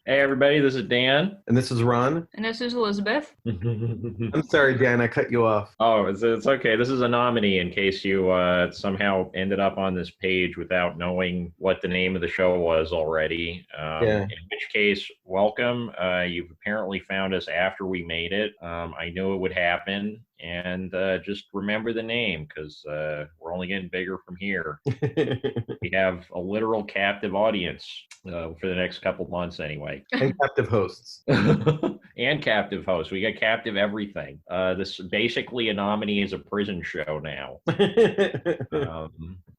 Hey everybody, this is Dan. And this is Ron. And this is Elizabeth. I'm sorry, Dan, I cut you off. Oh, it's okay. This is a nominee in case you somehow ended up on this page without knowing what the name of the show was already. Yeah. In which case, welcome. You've apparently found us after we made it. I knew it would happen. And just remember the name because we're only getting bigger from here. We have a literal captive audience for the next couple months anyway. And captive hosts. And captive hosts. We got captive everything. This basically a nominee is a prison show now.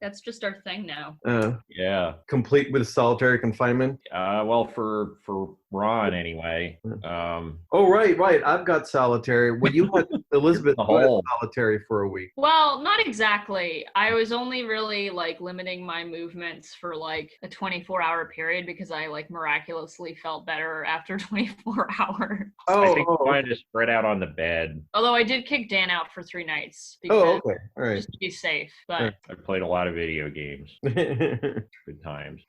That's just our thing now. Yeah. Complete with solitary confinement? Well, for Ron anyway. Oh, right. I've got solitary. Well, you had Elizabeth solitary for a week. Well, not exactly. I was only really limiting my movements for a 24-hour period because I miraculously felt better after 24 hours. I think mine just spread out on the bed. Although I did kick Dan out for 3 nights. Okay. All right. Just to be safe. But I played a lot of video games. Good times.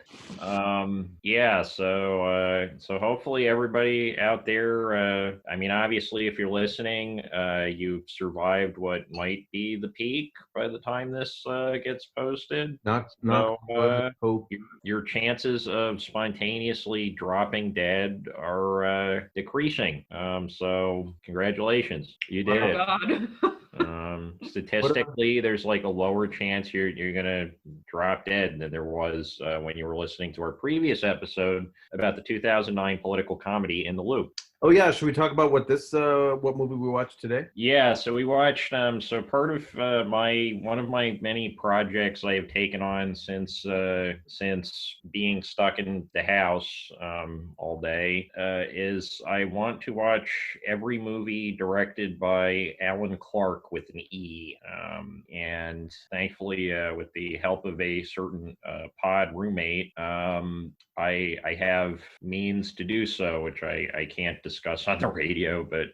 Yeah, so hopefully everybody out there, obviously if you're listening, you've survived what might be the peak by the time this gets posted. Your chances of spontaneously dropping dead are decreasing. So congratulations, you did it. God. Statistically, there's a lower chance you're gonna drop dead than there was when you were listening to our previous episode about the 2009 political comedy In the Loop. Oh yeah, should we talk about what movie we watched today? Yeah, so we watched. So part of one of my many projects I have taken on since being stuck in the house all day is I want to watch every movie directed by Alan Clarke with an E, and thankfully with the help of a certain pod roommate, I have means to do so, which I can't discuss on the radio, but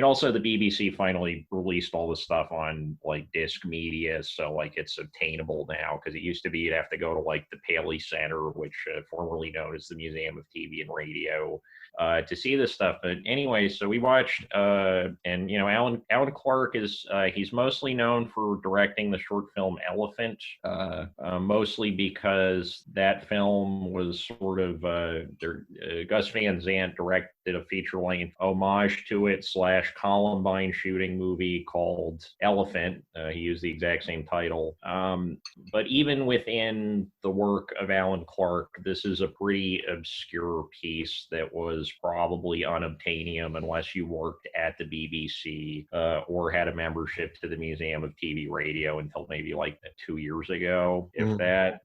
also the BBC finally released all the stuff on disc media, so it's obtainable now, because it used to be you'd have to go to the Paley Center, which formerly known as the Museum of TV and Radio, to see this stuff. But anyway, so we watched, and Alan Clarke is he's mostly known for directing the short film Elephant, mostly because that film was sort of Gus Van Sant directed a feature-length homage to it / Columbine shooting movie called Elephant. He used the exact same title. But even within the work of Alan Clarke, this is a pretty obscure piece that was probably unobtainium unless you worked at the BBC or had a membership to the Museum of TV Radio until maybe 2 years ago, if that.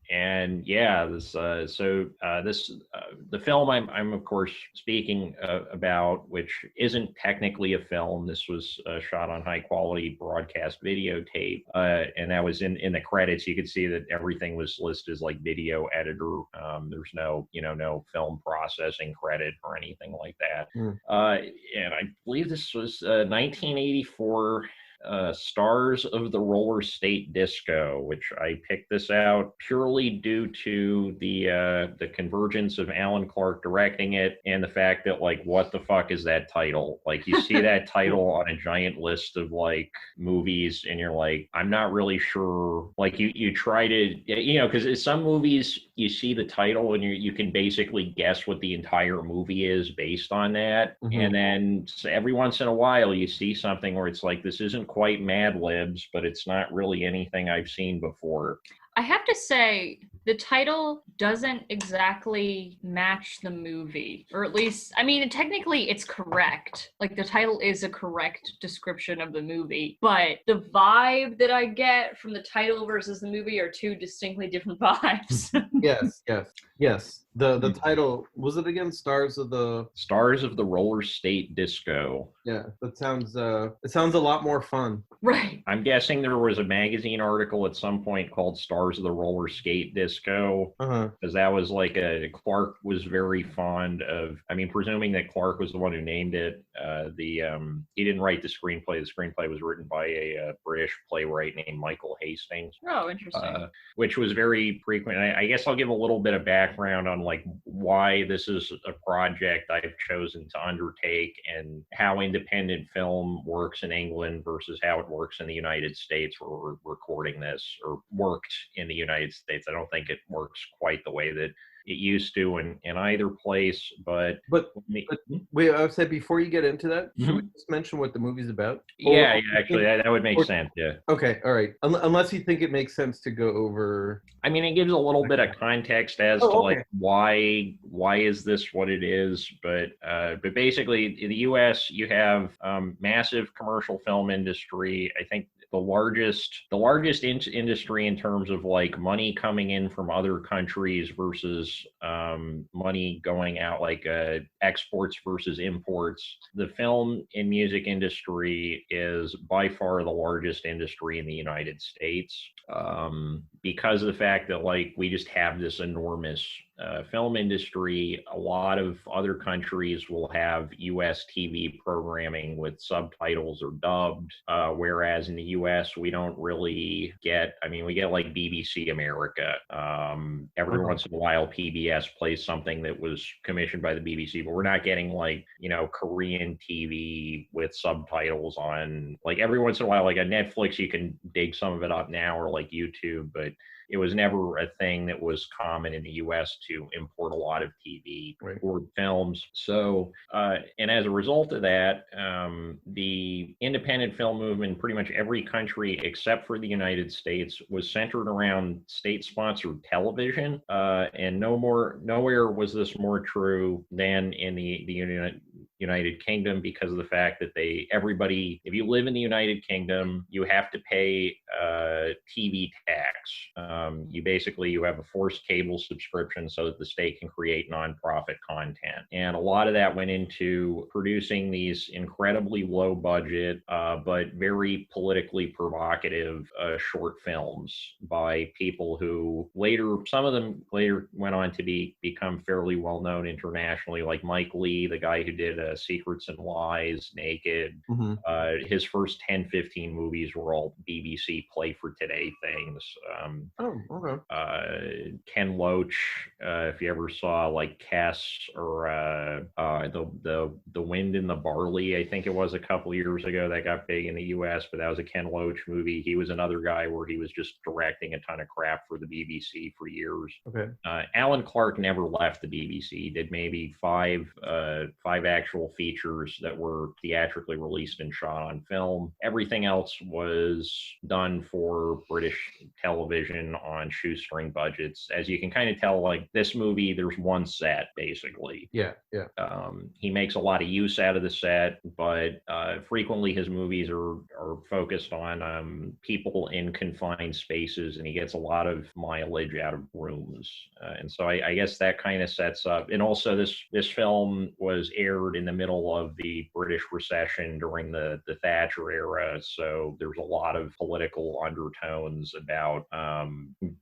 And yeah, the film I'm of course speaking about, which isn't technically a film. This was shot on high quality broadcast videotape, and that was in the credits. You could see that everything was listed as video editor. There's no no film processing credit or anything like that. And I believe this was 1984. Stars of the Roller State Disco, which I picked this out purely due to the convergence of Alan Clarke directing it and the fact that what the fuck is that title? You see that title on a giant list of movies and you're I'm not really sure. You try to because some movies you see the title and you can basically guess what the entire movie is based on that. And then every once in a while you see something where it's this isn't quite Mad Libs, but it's not really anything I've seen before. I have to say, the title doesn't exactly match the movie, or at least, technically it's correct. The title is a correct description of the movie, but the vibe that I get from the title versus the movie are two distinctly different vibes. Yes. The title, was it again Stars of the Roller State Disco? Yeah, that sounds it sounds a lot more fun. Right. I'm guessing there was a magazine article at some point called Stars of the Roller Skate Disco, because that was Clarke was very fond of, presuming that Clarke was the one who named it, he didn't write the screenplay. The screenplay was written by a British playwright named Michael Hastings. Oh, interesting. Which was very frequent. I guess I'll give a little bit of background on like why this is a project I've chosen to undertake and how independent film works in England versus how it works in the United States where we're recording this, or worked in the United States. I don't think it works quite the way that it used to in either place, but wait, I would say before you get into that, should we just mention what the movie's about? Yeah, actually, that would make sense. Yeah. Okay, all right. Unless you think it makes sense to go over. I mean, it gives a little bit of context to like why is this what it is, but basically in the U.S. you have massive commercial film industry. I think the largest industry in terms of like money coming in from other countries versus money going out, like exports versus imports. The film and music industry is by far the largest industry in the United States, because of the fact that like we just have this enormous film industry. A lot of other countries will have U.S. TV programming with subtitles or dubbed, whereas in the U.S. we don't really get. I mean, we get like BBC America. Every once in a while, PBS plays something that was commissioned by the BBC, but we're not getting like Korean TV with subtitles on. Like every once in a while, like on Netflix, you can dig some of it up now, or like YouTube, but it was never a thing that was common in the U.S. to import a lot of TV or films. So, and as a result of that, the independent film movement in pretty much every country except for the United States was centered around state-sponsored television. And nowhere was this more true than in the United Kingdom, because of the fact that everybody, if you live in the United Kingdom, you have to pay TV tax. You have a forced cable subscription so that the state can create nonprofit content. And a lot of that went into producing these incredibly low budget, but very politically provocative short films by people who some of them later went on to become fairly well known internationally, like Mike Leigh, the guy who did Secrets and Lies, Naked. His first 10-15 movies were all BBC Play for Today things. Ken Loach, if you ever saw like Cass or the Wind in the Barley, I think it was a couple years ago, that got big in the U.S., but that was a Ken Loach movie. He was another guy where he was just directing a ton of crap for the BBC for years. Alan Clarke never left the BBC. He did maybe five actual features that were theatrically released and shot on film. Everything else was done for British television on shoestring budgets. As you can kind of tell, like this movie, there's one set basically. He makes a lot of use out of the set, but frequently his movies are focused on people in confined spaces, and he gets a lot of mileage out of rooms. And so I guess that kind of sets up. And also this film was aired in the middle of the British recession during the Thatcher era, so there's a lot of political undertones about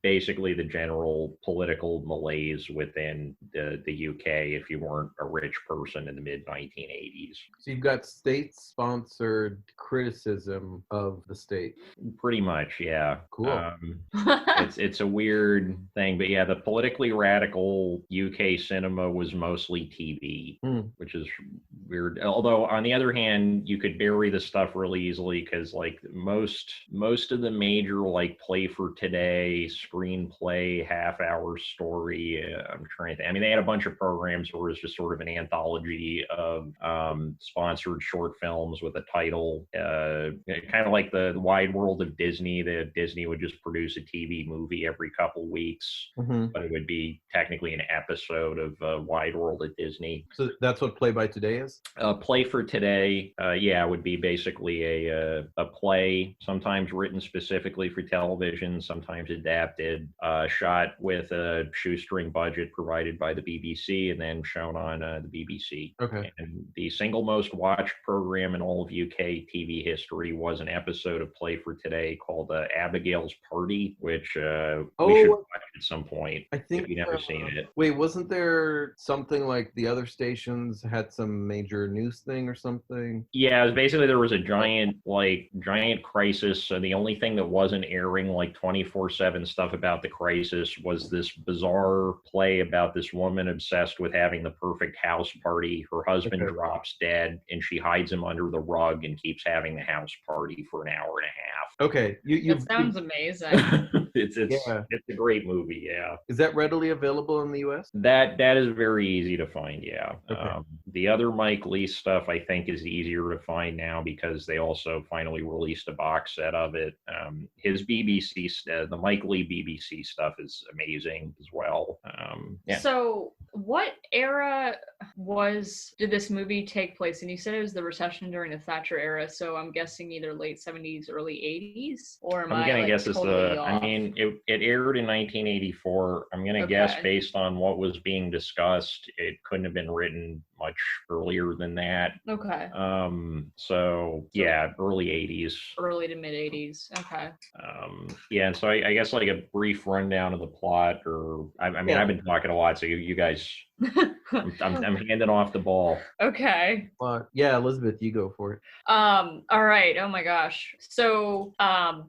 basically the general political malaise within the UK if you weren't a rich person in the mid-1980s. So you've got state-sponsored criticism of the state. Pretty much, yeah. Cool. It's a weird thing, but yeah, the politically radical UK cinema was mostly TV, which is weird. Although on the other hand, you could bury the stuff really easily, because like most of the major like Play for Today, screenplay, half-hour story, I'm trying to think. I mean, they had a bunch of programs where it was just sort of an anthology of sponsored short films with a title, kind of like the Wide World of Disney. That Disney would just produce a TV movie every couple weeks, but it would be technically an episode of Wide World of Disney. So that's what Play by Today is? Play for Today, would be basically a play, sometimes written specifically for television, sometimes adapted, shot with a shoestring budget provided by the BBC, and then shown on the BBC. And the single most watched program in all of UK TV history was an episode of Play for Today called Abigail's Party, which we should watch at some point. I think if you've never seen it. Wait, wasn't there something like the other stations had some some major news thing or something? Yeah, it was basically there was a giant crisis. So the only thing that wasn't airing like 24/7 stuff about the crisis was this bizarre play about this woman obsessed with having the perfect house party. Her husband drops dead, and she hides him under the rug and keeps having the house party for an hour and a half. Okay, that sounds amazing. It's a great movie. Yeah. Is that readily available in the U.S.? That is very easy to find. Yeah. Okay. The other Mike Leigh stuff I think is easier to find now because they also finally released a box set of it. His BBC, the Mike Leigh BBC stuff is amazing as well. Yeah. So, what era did this movie take place? And you said it was the recession during the Thatcher era, so I'm guessing either late 70s, early 80s, or am I'm gonna guess totally it's off? I mean, it aired in 1984. I'm gonna guess based on what was being discussed, it couldn't have been written much earlier than that. Okay. So yeah, early 80s. Early to mid 80s. Okay. Yeah, and so I guess like a brief rundown of the plot, or I mean, I've been talking a lot, so you guys, I'm handing off the ball. Okay. Yeah, Elizabeth, you go for it. All right. Oh my gosh. So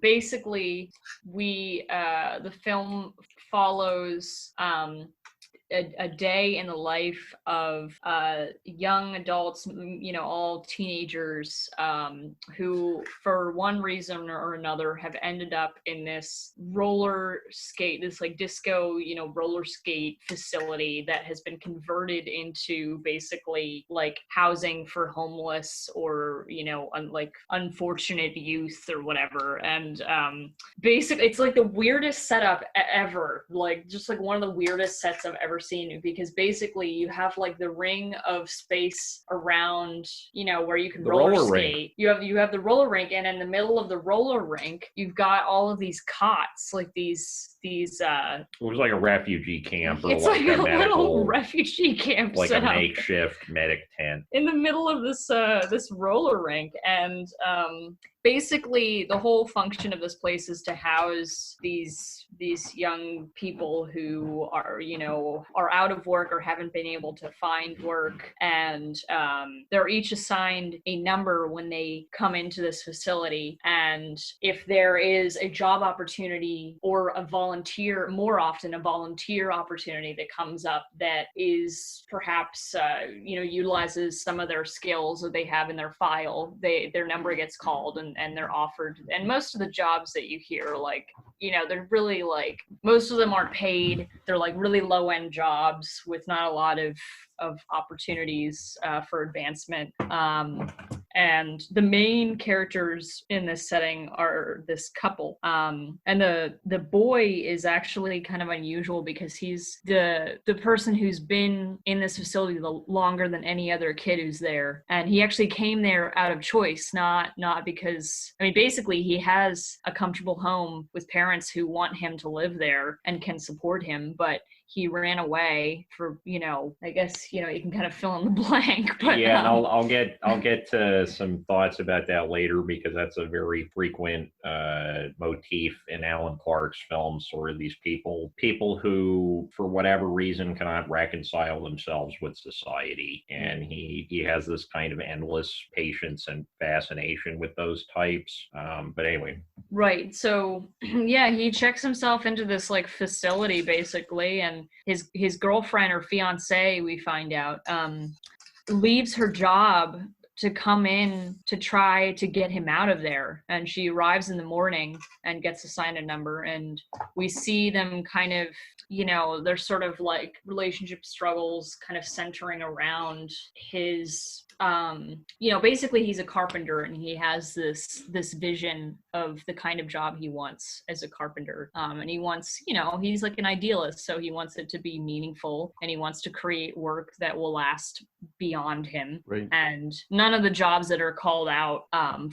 basically, the film follows a day in the life of young adults, all teenagers who, for one reason or another, have ended up in this disco, roller skate facility that has been converted into basically like housing for homeless or, unfortunate youth or whatever. And basically, it's like the weirdest setup ever. Like, just like one of the weirdest sets I've ever seen, because basically you have like the ring of space around, where you can roller skate. You have the roller rink, and in the middle of the roller rink, you've got all of these cots, like these it was like a refugee camp, or it's like a little refugee camp, like a makeshift medic tent in the middle of this roller rink. And basically the whole function of this place is to house these young people who are out of work or haven't been able to find work, and they're each assigned a number when they come into this facility. And if there is a job opportunity or more often a volunteer opportunity that comes up that is perhaps utilizes some of their skills that they have in their file, their number gets called and they're offered. And most of the jobs that you hear, like, they're really like, most of them aren't paid. They're like really low end jobs with not a lot of opportunities for advancement. And the main characters in this setting are this couple. And the boy is actually kind of unusual because he's the person who's been in this facility longer than any other kid who's there. And he actually came there out of choice, not because, basically he has a comfortable home with parents who want him to live there and can support him, but he ran away for, I guess, you can kind of fill in the blank. But yeah, and I'll get to some thoughts about that later, because that's a very frequent motif in Alan Clarke's films, sort of these people who, for whatever reason, cannot reconcile themselves with society. And he has this kind of endless patience and fascination with those types. But anyway. Right. So, yeah, he checks himself into this like facility basically, and his girlfriend or fiance, we find out, leaves her job to come in to try to get him out of there. And she arrives in the morning and gets assigned a number, and we see them kind of, their sort of like relationship struggles kind of centering around his basically he's a carpenter, and he has this vision of the kind of job he wants as a carpenter. And he wants, he's like an idealist, so he wants it to be meaningful, and he wants to create work that will last beyond him. Right. And none none of the jobs that are called out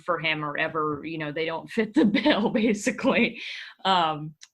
for him are ever, they don't fit the bill, basically.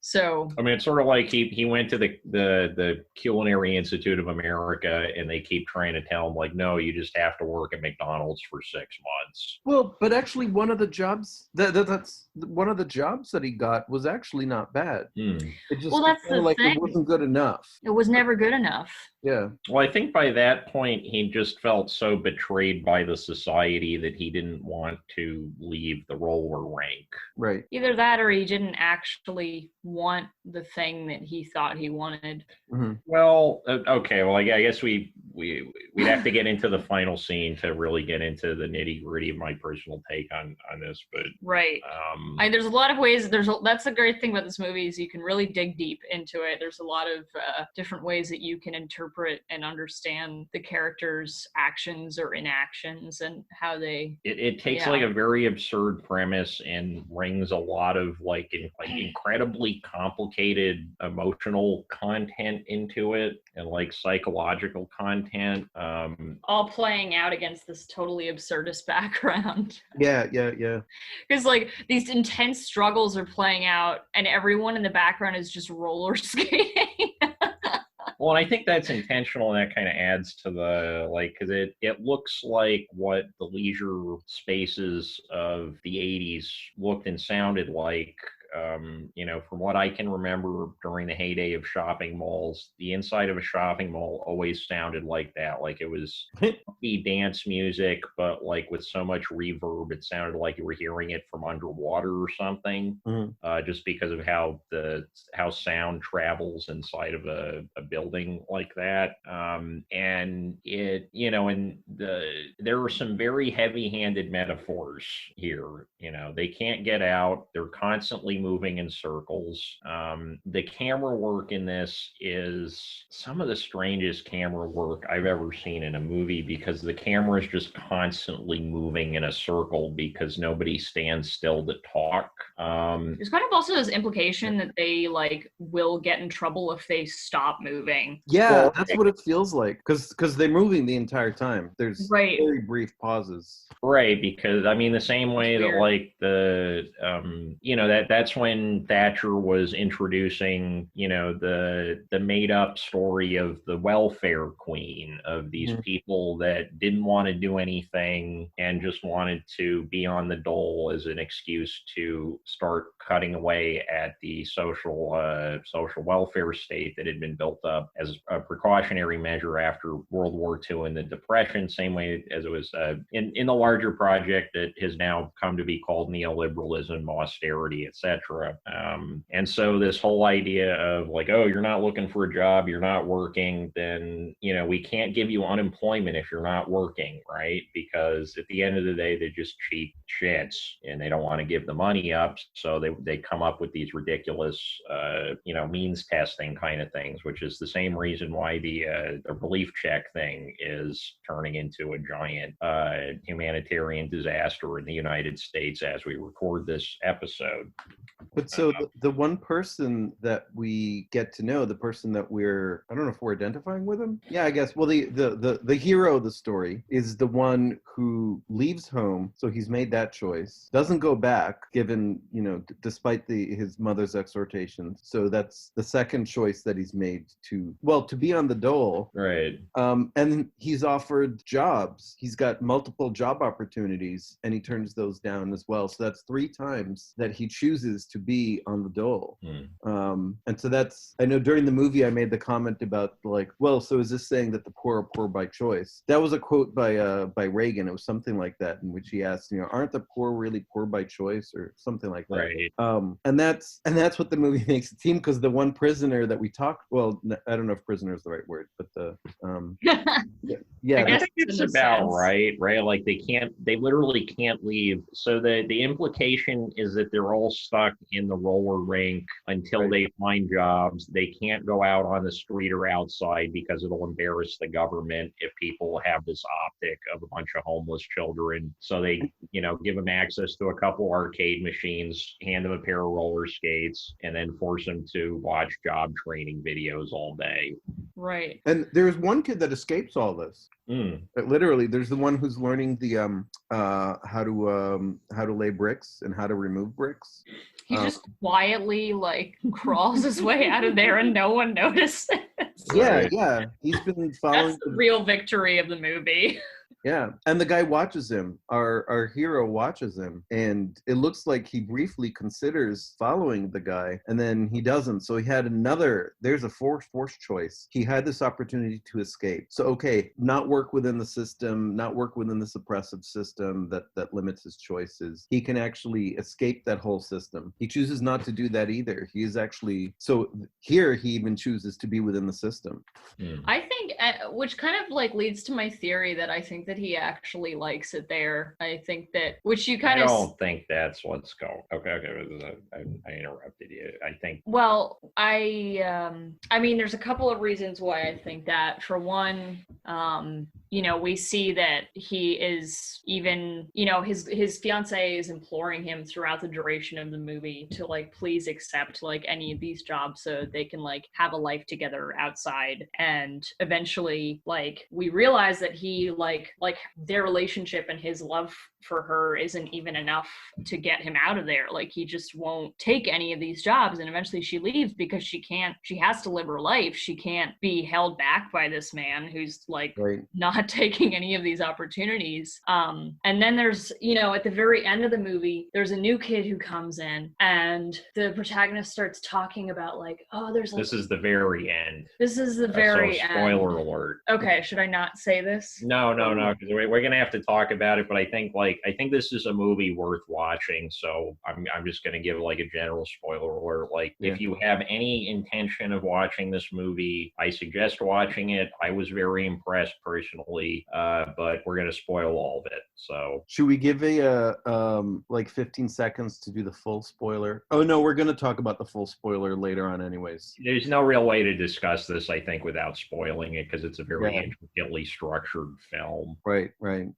So I mean, it's sort of like he went to the Culinary Institute of America, and they keep trying to tell him, like, no, you just have to work at McDonald's for 6 months. Well, but actually, one of the jobs that's one of the jobs that he got was actually not bad. It just that's the like thing. It wasn't good enough. It was never good enough. Yeah. Well, I think by that point, he just felt so betrayed by the society that he didn't want to leave the roller rank. Right. Either that or he didn't actually want the thing that he thought he wanted. Mm-hmm. Well, okay. Well, I guess we'd have to get into the final scene to really get into the nitty gritty of my personal take on this. But right. There's a lot of ways. That's the great thing about this movie is you can really dig deep into it. There's a lot of different ways that you can interpret and understand the characters' actions or inactions and how they. It takes like a very absurd premise and brings a lot of like incredibly complicated emotional content into it and like psychological content. All playing out against this totally absurdist background. Yeah. Because like these intense struggles are playing out and everyone in the background is just roller skating. Well, and I think that's intentional, and that kind of adds to the, like, because it looks like what the leisure spaces of the 80s looked and sounded like. From what I can remember during the heyday of shopping malls, the inside of a shopping mall always sounded like that. Like it was dance music, but like with so much reverb, it sounded like you were hearing it from underwater or something. Just because of how sound travels inside of a building like that. And it, there are some very heavy-handed metaphors here. They can't get out. They're constantly moving in circles. The camera work in this is some of the strangest camera work I've ever seen in a movie because the camera is just constantly moving in a circle because nobody stands still to talk. There's kind of also this implication that they like will get in trouble if they stop moving. Yeah, that's what it feels like because they're moving the entire time. There's very brief pauses. Right, because I mean the same way that like that's when Thatcher was introducing, the made up story of the welfare queen of these people that didn't want to do anything and just wanted to be on the dole as an excuse to start cutting away at the social welfare state that had been built up as a precautionary measure after World War II and the Depression, same way as it was in the larger project that has now come to be called neoliberalism, austerity, etc. And so this whole idea of like, oh, you're not looking for a job, you're not working, then, we can't give you unemployment if you're not working, right? Because at the end of the day, they're just cheap shits and they don't want to give the money up. So they come up with these ridiculous, means testing kind of things, which is the same reason why the relief check thing is turning into a giant humanitarian disaster in the United States as we record this episode. But so the one person that we get to know, the person that I don't know if we're identifying with him. Yeah, I guess. Well, the hero of the story is the one who leaves home. So he's made that choice, doesn't go back, given, despite his mother's exhortations. So that's the second choice that he's made to be on the dole. Right. And he's offered jobs. He's got multiple job opportunities and he turns those down as well. So that's 3 times that he chooses to be on the dole. And so I know during the movie I made the comment about like, well, so is this saying that the poor are poor by choice? That was a quote by Reagan. It was something like that in which he asked, aren't the poor really poor by choice or something like that? Right. And that's what the movie makes it seem, because the one prisoner that we talked, well, I don't know if prisoner is the right word, but I guess it's about right? Like they literally can't leave. So the implication is that they're all stuck in the roller rink until they find jobs. They can't go out on the street or outside because it'll embarrass the government if people have this optic of a bunch of homeless children. So they, give them access to a couple arcade machines, hand them a pair of roller skates, and then force them to watch job training videos all day. Right. And there's one kid that escapes all this. But literally, there's the one who's learning the how to lay bricks and how to remove bricks. He just quietly like crawls his way out of there and no one notices. Yeah. He's been following. That's the real victory of the movie. Yeah, and the guy watches him. Our hero watches him, and it looks like he briefly considers following the guy, and then he doesn't. So he had there's a forced choice. He had this opportunity to escape. So okay, not work within the system, not work within the suppressive system that limits his choices. He can actually escape that whole system. He chooses not to do that either. He is actually, so here he even chooses to be within the system. I think, which kind of like leads to my theory that I think that he actually likes it there. I think that, which you kind of... I don't think that's what's going... Okay, I interrupted you. I think... Well, I mean, there's a couple of reasons why I think that. For one, we see that he is even, his fiance is imploring him throughout the duration of the movie to like, please accept like any of these jobs so they can like have a life together outside. And eventually, like, we realize that he like their relationship and his love for her isn't even enough to get him out of there. Like, he just won't take any of these jobs, and eventually she leaves because she has to live her life. She can't be held back by this man who's like not taking any of these opportunities. And then there's, at the very end of the movie, there's a new kid who comes in, and the protagonist starts talking about like, oh, there's like, this is the very end. This is the very end. Spoiler alert. Okay, should I not say this? No, because we're gonna have to talk about it. But I think this is a movie worth watching. So I'm just gonna give like a general spoiler alert. Like, if you have any intention of watching this movie, I suggest watching it. I was very impressed personally, but we're gonna spoil all of it. So should we give a like 15 seconds to do the full spoiler? Oh no, we're gonna talk about the full spoiler later on, anyways. There's no real way to discuss this, I think, without spoiling it, because it's a very intricately structured film. Right.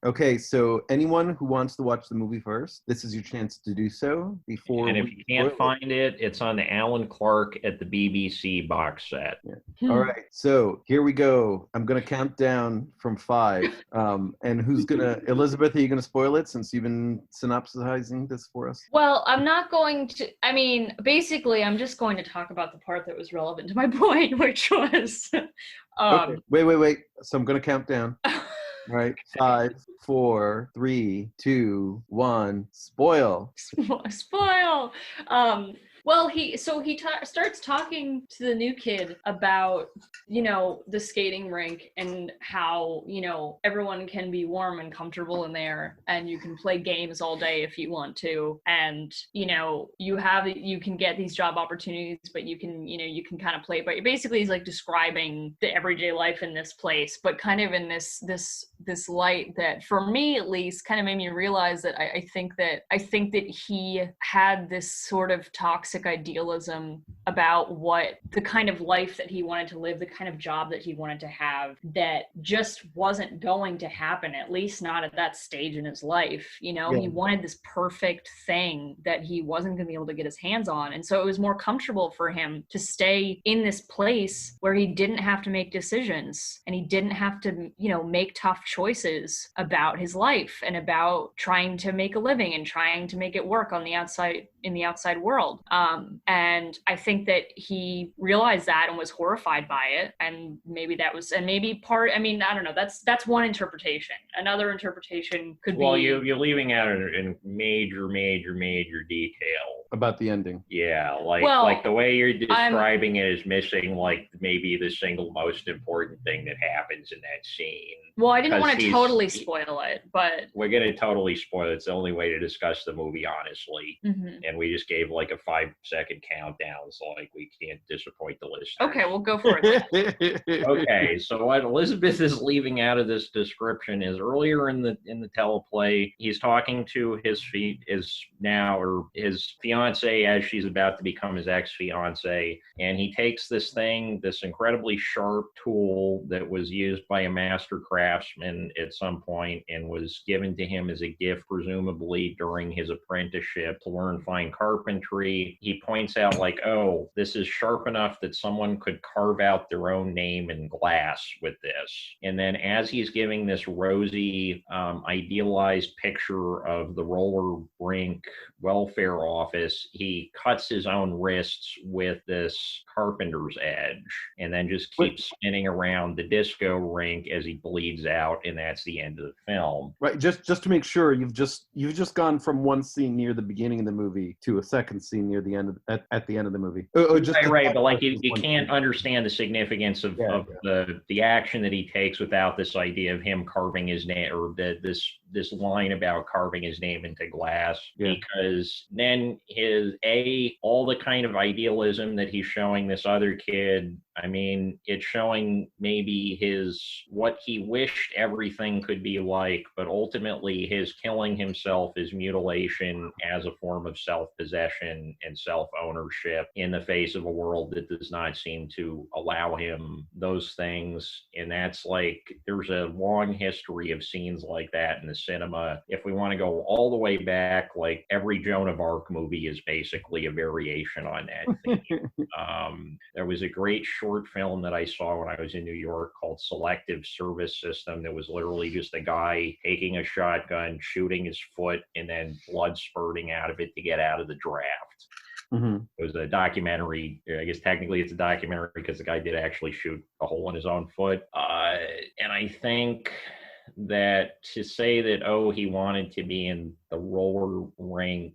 Okay, so anyone who wants to watch the movie first, this is your chance to do so before. And if you can't find it, it's on the Alan Clarke at the BBC box set. All right, so here we go. I'm gonna count down from 5. And who's gonna? Elizabeth, are you gonna spoil it since you've been synopsizing this for us? Well, I'm not going to. I mean, basically, I'm just going to talk about the part that was relevant to my point, which was. Okay. Wait. So I'm gonna count down. Right. 5, 4, 3, 2, 1. Spoil. Spoil. Well, he starts talking to the new kid about, the skating rink and how, everyone can be warm and comfortable in there, and you can play games all day if you want to. And, you can get these job opportunities, but you can kind of play. But basically he's like describing the everyday life in this place, but kind of in this light that, for me at least, kind of made me realize that I think that he had this sort of toxic idealism about what the kind of life that he wanted to live, the kind of job that he wanted to have, that just wasn't going to happen, at least not at that stage in his life. He wanted this perfect thing that he wasn't going to be able to get his hands on. And so it was more comfortable for him to stay in this place where he didn't have to make decisions, and he didn't have to, make tough choices about his life and about trying to make a living and trying to make it work on the outside, in the outside world. And I think that he realized that and was horrified by it. And maybe that was, and maybe part, I mean, I don't know. That's one interpretation. Another interpretation could be. Well, you're leaving out in major detail about the ending. Yeah, like the way you're describing it is missing like maybe the single most important thing that happens in that scene. Well, I didn't want to totally spoil it, but we're gonna totally spoil it. It's the only way to discuss the movie honestly. And we just gave like a 5-second countdown, so like we can't disappoint the listeners. Okay, we'll go for it. Okay, so what Elizabeth is leaving out of this description is earlier in the teleplay, he's talking to his fiance as she's about to become his ex-fiance, and he takes this incredibly sharp tool that was used by a master craftsman at some point and was given to him as a gift, presumably during his apprenticeship, to learn fine fine carpentry. He points out like, oh, this is sharp enough that someone could carve out their own name in glass with this. And then as he's giving this rosy, idealized picture of the roller rink welfare office, he cuts his own wrists with this carpenter's edge and then just keeps spinning around the disco rink as he bleeds out, and that's the end of the film. Right, just to make sure, you've just gone from one scene near the beginning of the movie to a second scene near the end of, at the end of the movie. Right, but like you can't understand the significance of the action that he takes without this idea of him carving his name, or this line about carving his name into glass, because then all the kind of idealism that he's showing this other kid, I mean, it's showing maybe what he wished everything could be like, but ultimately his killing himself is mutilation as a form of self-possession and self-ownership in the face of a world that does not seem to allow him those things. And that's like, there's a long history of scenes like that in the cinema. If we want to go all the way back, like every Joan of Arc movie is basically a variation on that theme. There was a great short film that I saw when I was in New York called Selective Service System that was literally just a guy taking a shotgun, shooting his foot, and then blood spurting out of it to get out of the draft. Mm-hmm. It was a documentary. I guess technically it's a documentary because the guy did actually shoot a hole in his own foot. And I think that to say that, oh, he wanted to be in the roller rink,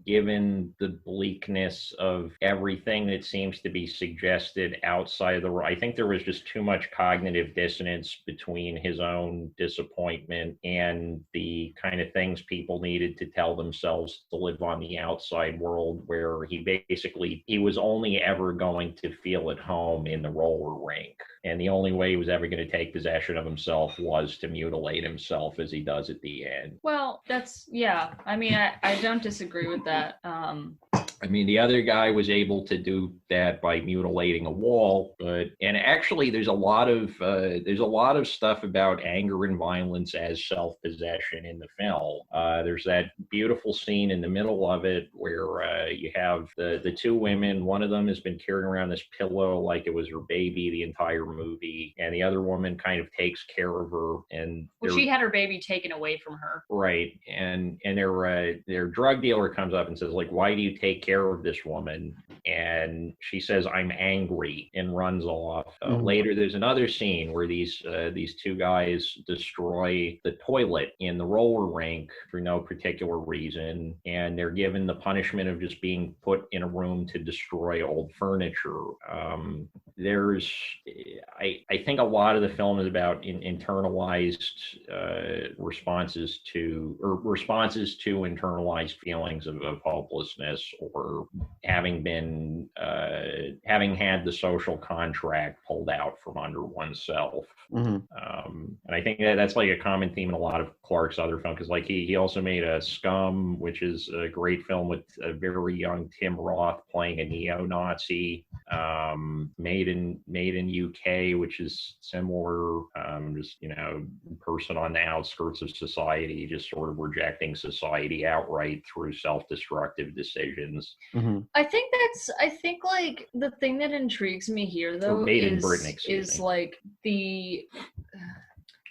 given the bleakness of everything that seems to be suggested outside of I think there was just too much cognitive dissonance between his own disappointment and the kind of things people needed to tell themselves to live on the outside world, where he was only ever going to feel at home in the roller rink. And the only way he was ever going to take possession of himself was to mutilate himself, as he does at the end. Well, I mean, I don't disagree with that. I mean, the other guy was able to do that by mutilating a wall, and actually there's a lot of stuff about anger and violence as self-possession in the film. There's that beautiful scene in the middle of it where you have the two women. One of them has been carrying around this pillow like it was her baby the entire movie, and the other woman kind of takes care of her. And she had her baby taken away from her. Right, and their drug dealer comes up and says, like, why do you take care of this woman? And she says, I'm angry, and runs off. Later, there's another scene where these two guys destroy the toilet in the roller rink for no particular reason, and they're given the punishment of just being put in a room to destroy old furniture. I think a lot of the film is about internalized responses to internalized feelings of hopelessness, or having had the social contract pulled out from under oneself. Mm-hmm. And I think that's like a common theme in a lot of Clarke's other films, because like he also made a Scum, which is a great film with a very young Tim Roth playing a neo-Nazi. Made in UK, which is similar, just person on the outskirts of society, just sort of rejecting society outright through self-destructive decisions. Mm-hmm. I think like the thing that intrigues me here though is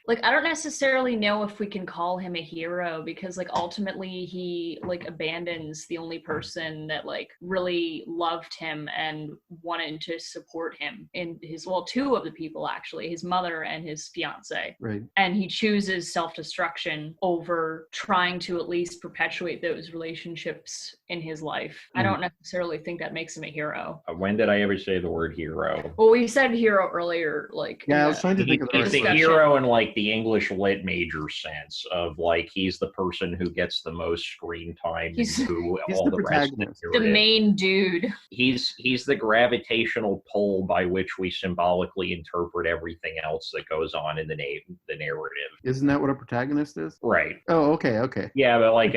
like I don't necessarily know if we can call him a hero, because like ultimately he like abandons the only person that like really loved him and wanted to support him in two of the people, actually, his mother and his fiance. Right. And he chooses self-destruction over trying to at least perpetuate those relationships in his life. I don't necessarily think that makes him a hero. When did I ever say the word hero? Well, we said hero earlier, like I was trying to think of he's the hero in like the English lit major sense of like he's the person who gets the most screen time, he's all the rest of the main dude. He's the gravitational pull by which we symbolically interpret everything else that goes on in the narrative. Isn't that what a protagonist is? Right. Oh, okay. Yeah, but like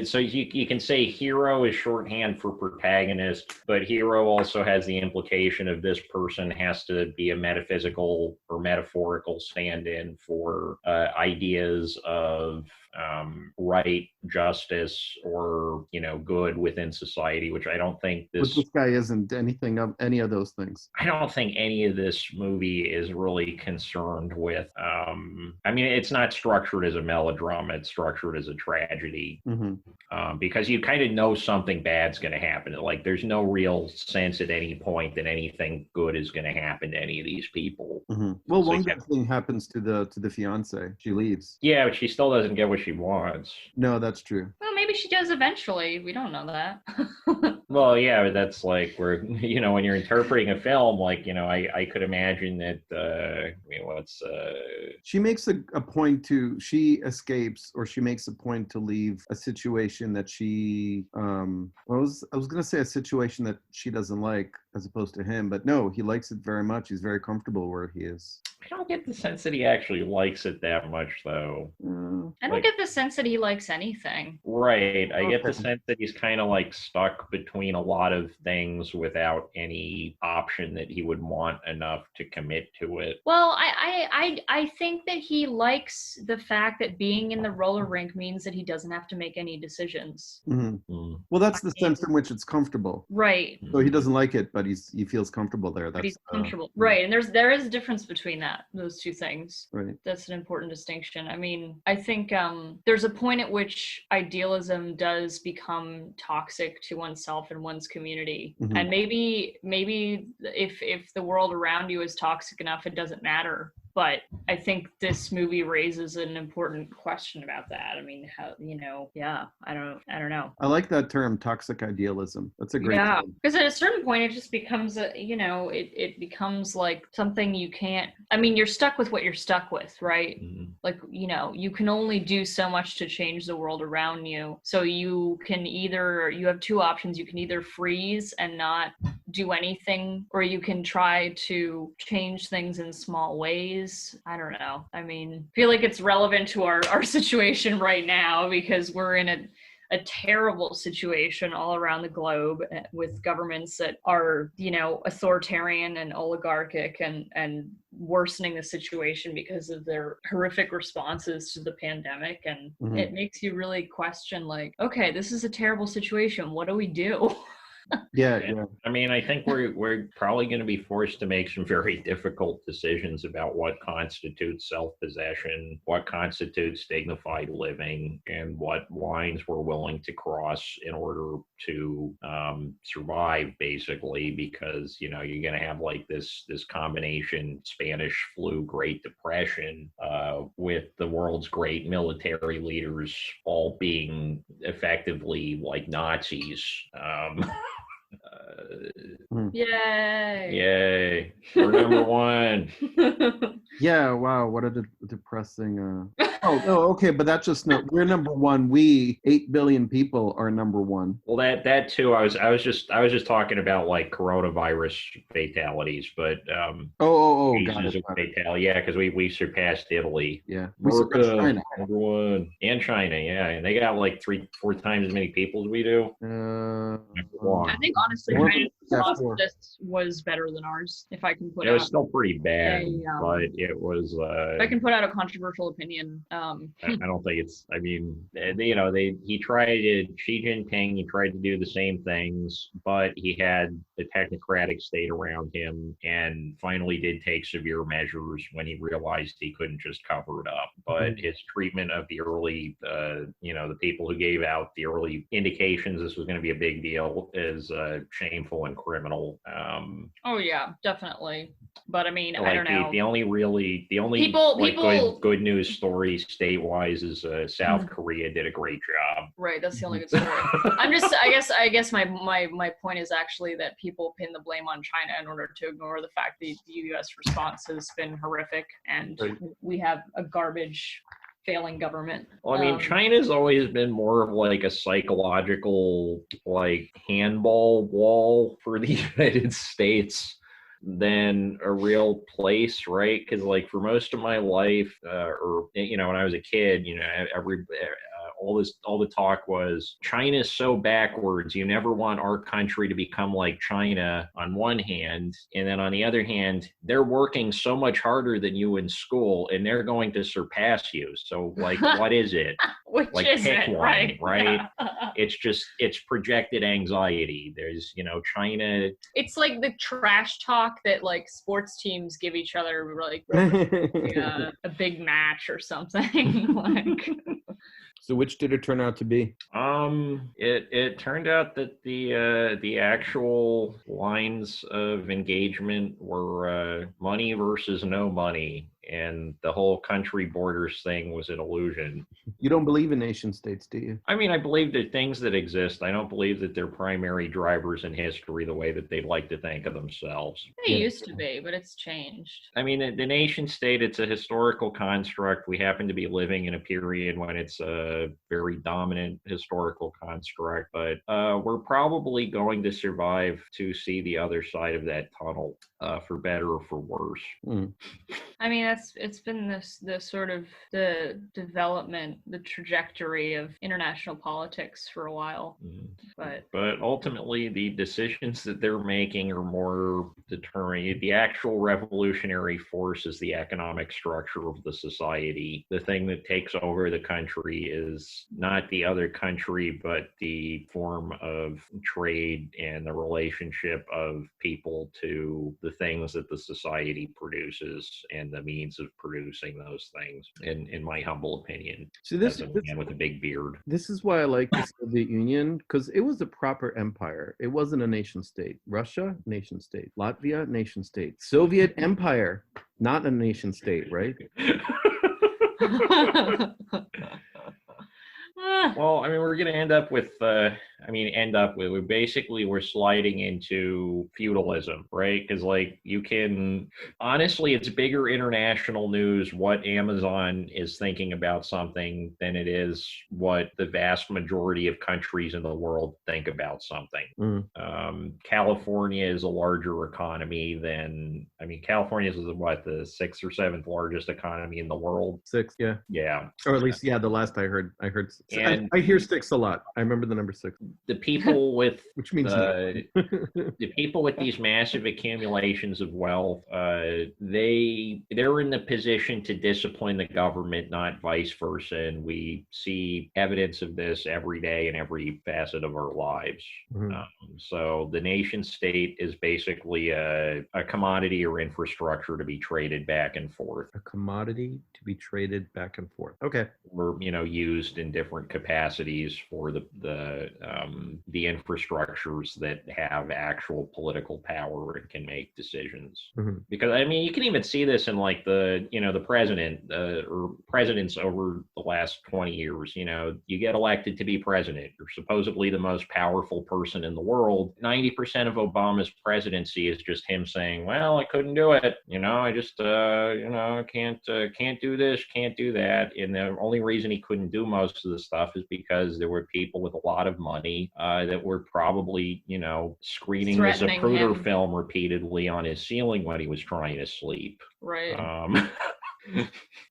so you can say hero is shorthand for protagonist, but hero also has the implication of this person has to be a metaphysical or metaphorical stand-in for or ideas of right, justice, or good within society, which I don't think But this guy isn't anything of any of those things. I don't think any of this movie is really concerned with. I mean, it's not structured as a melodrama; it's structured as a tragedy. Because you kind of know something bad's going to happen. Like, there's no real sense at any point that anything good is going to happen to any of these people. Well, one good thing happens to the fiance. She leaves. Yeah, but she still doesn't get what she wants. No, that's true. Well, maybe she does eventually. We don't know that. Well, yeah, but that's like where, when you're interpreting a film, like, I could imagine that, She makes a point she escapes, or she makes a point to leave a situation that she, I was going to say a situation that she doesn't like, as opposed to him, but no, he likes it very much. He's very comfortable where he is. I don't get the sense that he actually likes it that much, though. I don't get the sense that he likes anything. Right. I get the sense that he's kind of like stuck between a lot of things without any option that he would want enough to commit to it. Well, I think that he likes the fact that being in the roller rink means that he doesn't have to make any decisions. Well, that's the sense in which it's comfortable. Right. So he doesn't like it, but he feels comfortable there. But he's comfortable. Right. And there is a difference between those two things. Right. That's an important distinction. I mean, I think there's a point at which idealism does become toxic to oneself and one's community. And maybe if the world around you is toxic enough, it doesn't matter. But I think this movie raises an important question about that. I mean, how, I don't know. I like that term, toxic idealism. That's a great term. Because at a certain point, it just becomes it becomes like something you can't. I mean, you're stuck with what you're stuck with, right? Like, you can only do so much to change the world around you. So you have two options. You can either freeze and not do anything, or you can try to change things in small ways. I don't know. I mean, I feel like it's relevant to our situation right now, because we're in a terrible situation all around the globe with governments that are, authoritarian and oligarchic and worsening the situation because of their horrific responses to the pandemic. And it makes you really question, like, okay, this is a terrible situation. What do we do? Yeah. I mean, I think we're probably going to be forced to make some very difficult decisions about what constitutes self-possession, what constitutes dignified living, and what lines we're willing to cross in order to survive, basically, because, you're going to have like this combination Spanish flu, Great Depression, with the world's great military leaders all being effectively like Nazis. Yay! We're number one. Yeah, wow, what a depressing Oh, no, okay, but that's just we're number one. We 8 billion people are number one. Well, that too. I was just talking about like coronavirus fatalities, but got it. Fatality, yeah, because we surpassed Italy. Yeah, we surpassed China. Number one, and China, yeah, and they got like 3-4 times as many people as we do. I think honestly, China's response to this was better than ours. If I can put it was still pretty bad, but it was. If I can put out a controversial opinion. I don't think it's. I mean, Xi Jinping. He tried to do the same things, but he had a technocratic state around him, and finally did take severe measures when he realized he couldn't just cover it up. But his treatment of the early, the people who gave out the early indications this was going to be a big deal is shameful and criminal. Oh yeah, definitely. But I mean, like I don't know. The only good news story state-wise is South Korea did a great job. Right, that's the only good story. I guess my point is actually that people pin the blame on China in order to ignore the fact that the U.S. response has been horrific, and we have a garbage failing government. Well, I mean, China's always been more of like a psychological like handball wall for the United States than a real place, right? Because like for most of my life, when I was a kid, all the talk was China's so backwards. You never want our country to become like China on one hand, and then on the other hand, they're working so much harder than you in school, and they're going to surpass you. So like, what is it? Which Like is pick it, one, right? Yeah. It's projected anxiety. There's, China. It's like the trash talk that like sports teams give each other, like a big match or something. Like, So which did it turn out to be? It turned out that the actual lines of engagement were money versus no money, and the whole country borders thing was an illusion. You don't believe in nation states, do you? I mean, I believe that things that exist. I don't believe that they're primary drivers in history the way that they'd like to think of themselves. they used to be, but it's changed. I mean, the nation state, it's a historical construct. We happen to be living in a period when it's a very dominant historical construct, but we're probably going to survive to see the other side of that tunnel, for better or for worse. I mean, it's been the sort of the development, the trajectory of international politics for a while. But ultimately, the decisions that they're making are more determined. The actual revolutionary force is the economic structure of the society. The thing that takes over the country is not the other country, but the form of trade and the relationship of people to the things that the society produces and the means of producing those things, in my humble opinion. So this As a man with a big beard. This is why I like the Soviet Union, because it was a proper empire. It wasn't a nation state. Russia, nation state. Latvia, nation state. Soviet Empire, not a nation state, right? Well, I mean, we're going to end up with, we're sliding into feudalism, right? Because, like, honestly, it's bigger international news what Amazon is thinking about something than it is what the vast majority of countries in the world think about something. California is a larger economy California is the sixth or seventh largest economy in the world. Six, yeah. Yeah. Or at least, the last I heard. And I hear six a lot. I remember the number six. The people with which means the people with these massive accumulations of wealth, they're in the position to discipline the government, not vice versa. And we see evidence of this every day in every facet of our lives. So the nation state is basically a commodity or infrastructure to be traded back and forth. A commodity to be traded back and forth. Okay. Or used in different capacities for the infrastructures that have actual political power and can make decisions. Because I mean, you can even see this in like the president or presidents over the last 20 years. You get elected to be president. You're supposedly the most powerful person in the world. 90% of Obama's presidency is just him saying, "Well, I couldn't do it. I just can't do this, can't do that." And the only reason he couldn't do most of the stuff is because there were people with a lot of money that were probably, screening the Zapruder film repeatedly on his ceiling when he was trying to sleep. Right.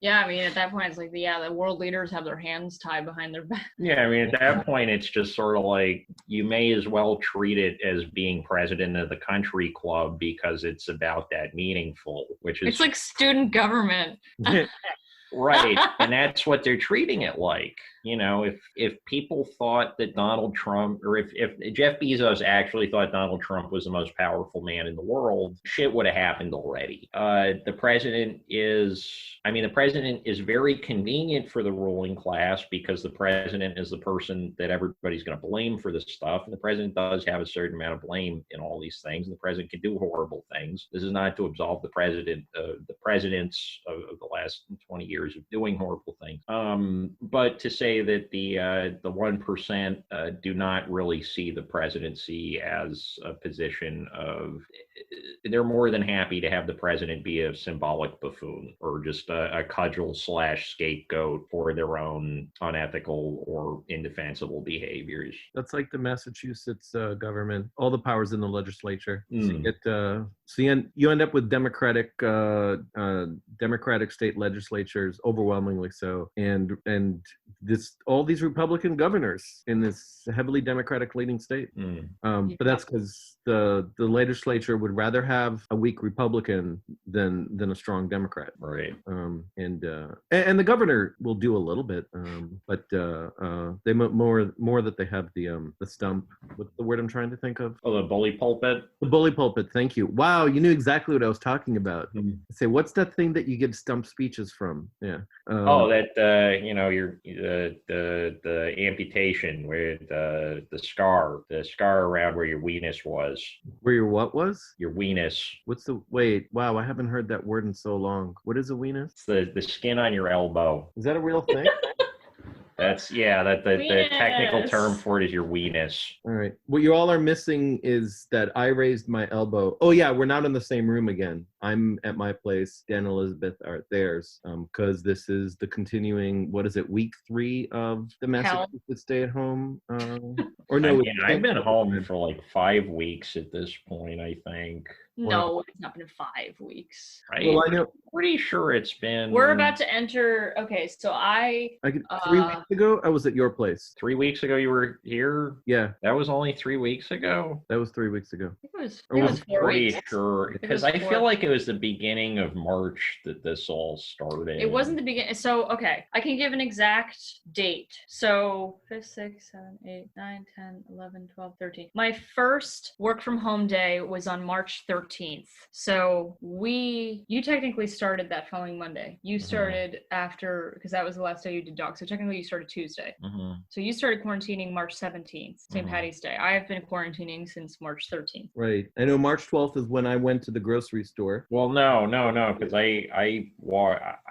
Yeah, I mean, at that point, it's like, the world leaders have their hands tied behind their back. Yeah, I mean, at that point, it's just sort of like, you may as well treat it as being president of the country club because it's about that meaningful, which is... It's like student government. Right, and that's what they're treating it like. If people thought that Donald Trump, or if Jeff Bezos actually thought Donald Trump was the most powerful man in the world, shit would have happened already. The president is very convenient for the ruling class because the president is the person that everybody's going to blame for this stuff. And the president does have a certain amount of blame in all these things. And the president can do horrible things. This is not to absolve the presidents of the last 20 years of doing horrible things. But to say that the 1% do not really see the presidency as a position of they're more than happy to have the president be a symbolic buffoon or just a cudgel / scapegoat for their own unethical or indefensible behaviors. That's like the Massachusetts government. All the powers in the legislature. So you end up with Democratic state legislatures, overwhelmingly so, and all these Republican governors in this heavily Democratic leading state. But that's because the legislature would rather have a weak Republican than a strong Democrat. Right. And the governor will do a little bit, but they more that they have the stump. What's the word I'm trying to think of? Oh, the bully pulpit. The bully pulpit. Thank you. Wow, you knew exactly what I was talking about. Say, what's that thing that you give stump speeches from? Yeah. Your the amputation where the scar around where your weenus was. Where your what was? Your weenus. Wait, wow, I haven't heard that word in so long. What is a weenus? It's the skin on your elbow. Is that a real thing? That's the technical term for it is your weenus. All right. What you all are missing is that I raised my elbow. Oh yeah, we're not in the same room again. I'm at my place. Dan and Elizabeth are at theirs. Because this is the continuing, what is it, week 3 of the Massachusetts stay at home? Or no, I've been home for like 5 weeks at this point, I think. No, it's not been 5 weeks. Right? Well, I know. Pretty sure it's been. We're about to enter. Okay, so 3 weeks ago, I was at your place. 3 weeks ago, you were here? Yeah. That was only 3 weeks ago? That was 3 weeks ago. It was 4 weeks. Pretty sure. Because I feel like it was the beginning of March that this all started. It wasn't the beginning. So, okay, I can give an exact date. So, 5, 6, 7, 8, 9, 10, 11, 12, 13. My first work from home day was on March 13th. So you technically started that following Monday. You started after, because that was the last day you did dog. So technically you started Tuesday. So you started quarantining March 17th, St. Patty's Day. I have been quarantining since March 13th. Right. I know March 12th is when I went to the grocery store. Well, no, because I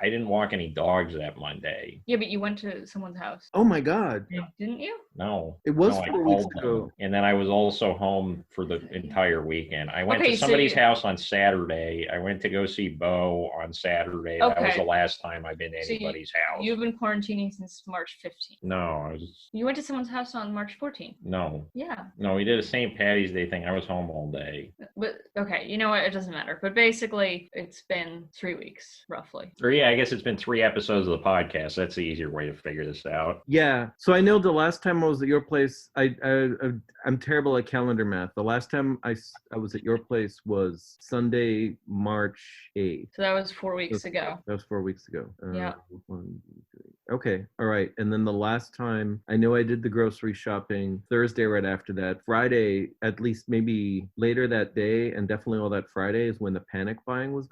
didn't walk any dogs that Monday. Yeah, but you went to someone's house. Oh my God. Didn't you? No. It was 4 weeks ago. And then I was also home for the entire weekend. I went to somebody's house on Saturday. I went to go see Bo on Saturday. Okay. That was the last time I've been to anybody's house. You've been quarantining since March 15th. No, You went to someone's house on March 14th. No. Yeah. No, we did a St. Patty's Day thing. I was home all day. But okay, you know what? It doesn't matter. But basically, it's been 3 weeks, roughly. Or yeah, I guess it's been 3 episodes of the podcast. That's the easier way to figure this out. Yeah. So I know the last time I was at your place, I'm terrible at calendar math. The last time I was at your place was Sunday, March 8th. So that was 4 weeks ago. That was 4 weeks ago. Yeah. 1, 2, 3. Okay. All right. And then the last time, I know I did the grocery shopping Thursday right after that. Friday, at least maybe later that day, and definitely all that Friday is when the panic buying was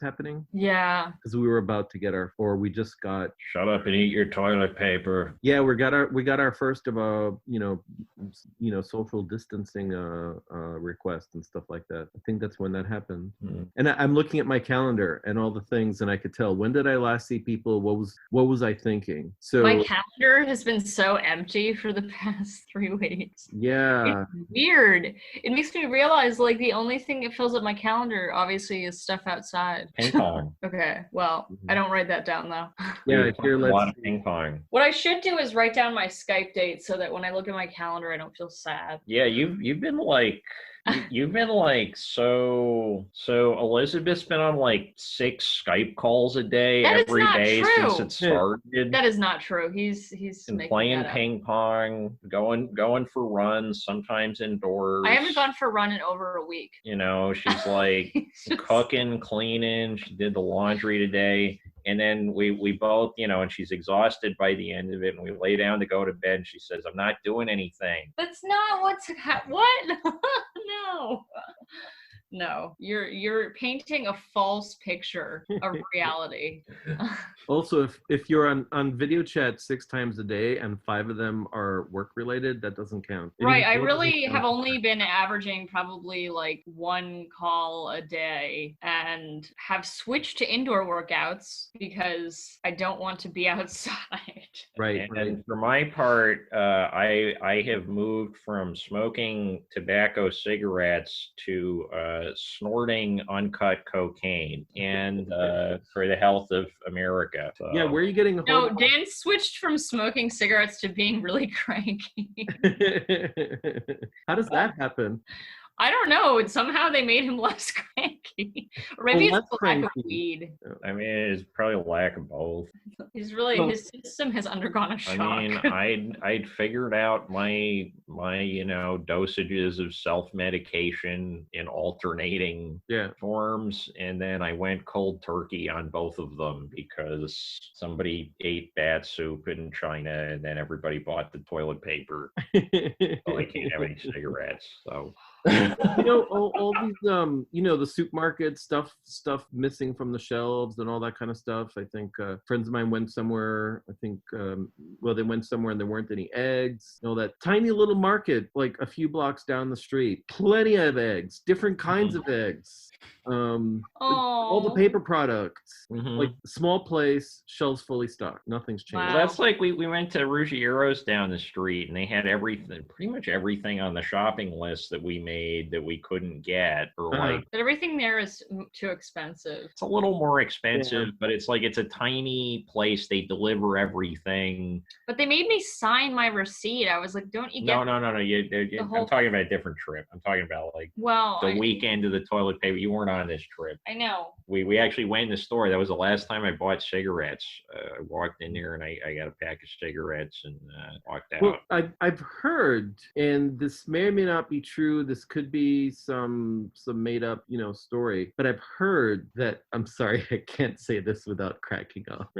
happening. Yeah. Because we were about to get we just got. Shut up and eat your toilet paper. Yeah, we got our first of social distancing request and stuff like that. I think that's when that happened. And I'm looking at my calendar and all the things, and I could tell, when did I last see people? What was I thinking? So my calendar has been so empty for the past 3 weeks. Yeah. It's weird. It makes me realize, like, the only thing that fills up my calendar obviously is stuff outside. Ping pong. Okay, well, I don't write that down though. Yeah, here, let's. A lot of ping pong. What I should do is write down my Skype date so that when I look at my calendar, I don't feel sad. Yeah, you've been like. You've been like so Elizabeth's been on like 6 Skype calls a day every day since it started. That is not true. He's been playing ping pong, going for runs, sometimes indoors. I haven't gone for a run in over a week. You know, she's like cooking, cleaning. She did the laundry today. And then we both, and she's exhausted by the end of it. And we lay down to go to bed. And she says, "I'm not doing anything." That's not what? No, you're painting a false picture of reality. Also, if you're on video chat 6 times a day and 5 of them are work related, that doesn't count. Right. I really have only been averaging probably like 1 call a day and have switched to indoor workouts because I don't want to be outside. Right. And for my part, I have moved from smoking tobacco cigarettes to snorting uncut cocaine, and for the health of America. So. Yeah, where are you getting a hold No, Dan switched from smoking cigarettes to being really cranky. How does that happen? I don't know. Somehow they made him less cranky. Or maybe it's the lack of weed. I mean, it's probably a lack of both. His system has undergone a shock. I mean, I'd figured out my dosages of self-medication in alternating forms, and then I went cold turkey on both of them because somebody ate bat soup in China, and then everybody bought the toilet paper. So I can't have any cigarettes. So. All these the supermarket stuff missing from the shelves and all that kind of stuff. I think friends of mine went somewhere. I think they went somewhere and there weren't any eggs. That tiny little market like a few blocks down the street, plenty of eggs, different kinds of eggs. All the paper products, like small place, shelves fully stocked. Nothing's changed. Well, that's like we went to Ruggiero's down the street and they had pretty much everything on the shopping list that we made that we couldn't get, or like. But everything there is too expensive. It's a little more expensive, but it's a tiny place. They deliver everything. But they made me sign my receipt. I was like, "Don't you get?" No. I'm talking about a different trip. I'm talking about the weekend of the toilet paper. You weren't on this trip. I know. We actually went in the store. That was the last time I bought cigarettes. I walked in there and I got a pack of cigarettes and walked out. Well, I've heard, and this may or may not be true. This could be some made up, story. But I've heard that. I'm sorry, I can't say this without cracking up.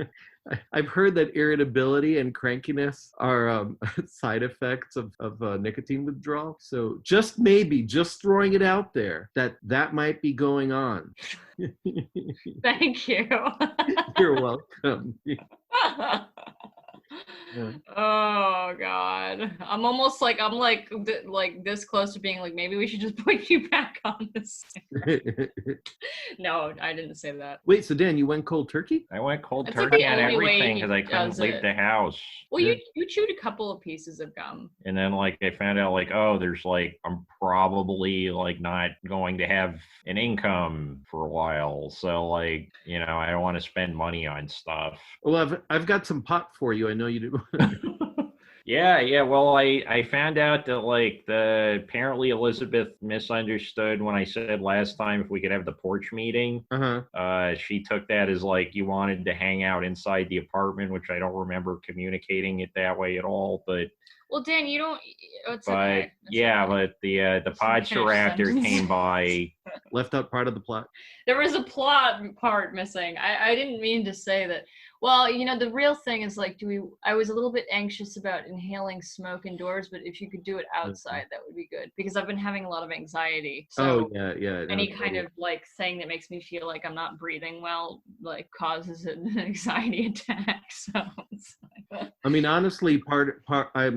I've heard that irritability and crankiness are side effects of nicotine withdrawal. So just throwing it out there that might be going on. Thank you. You're welcome. Yeah. Oh God, I'm almost like this close to being like, maybe we should just put you back on this. No, I didn't say that. Wait, so Dan, you went cold turkey? I went cold turkey on everything because I couldn't leave the house. Well, you chewed a couple of pieces of gum, and then I found out there's I'm probably not going to have an income for a while, so I don't want to spend money on stuff. Well, I've got some pot for you. I know you do. Yeah. Well, I found out that apparently Elizabeth misunderstood when I said last time if we could have the porch meeting. She took that as you wanted to hang out inside the apartment, which I don't remember communicating it that way at all. But well, Dan, you don't. It's but okay. but the Podsteraptor came by. Left out part of the plot. There was a plot part missing. I didn't mean to say that. Well, the real thing is I was a little bit anxious about inhaling smoke indoors, but if you could do it outside, that would be good because I've been having a lot of anxiety. So yeah. Any kind of thing that makes me feel like I'm not breathing well, causes an anxiety attack. So it's I mean, honestly, I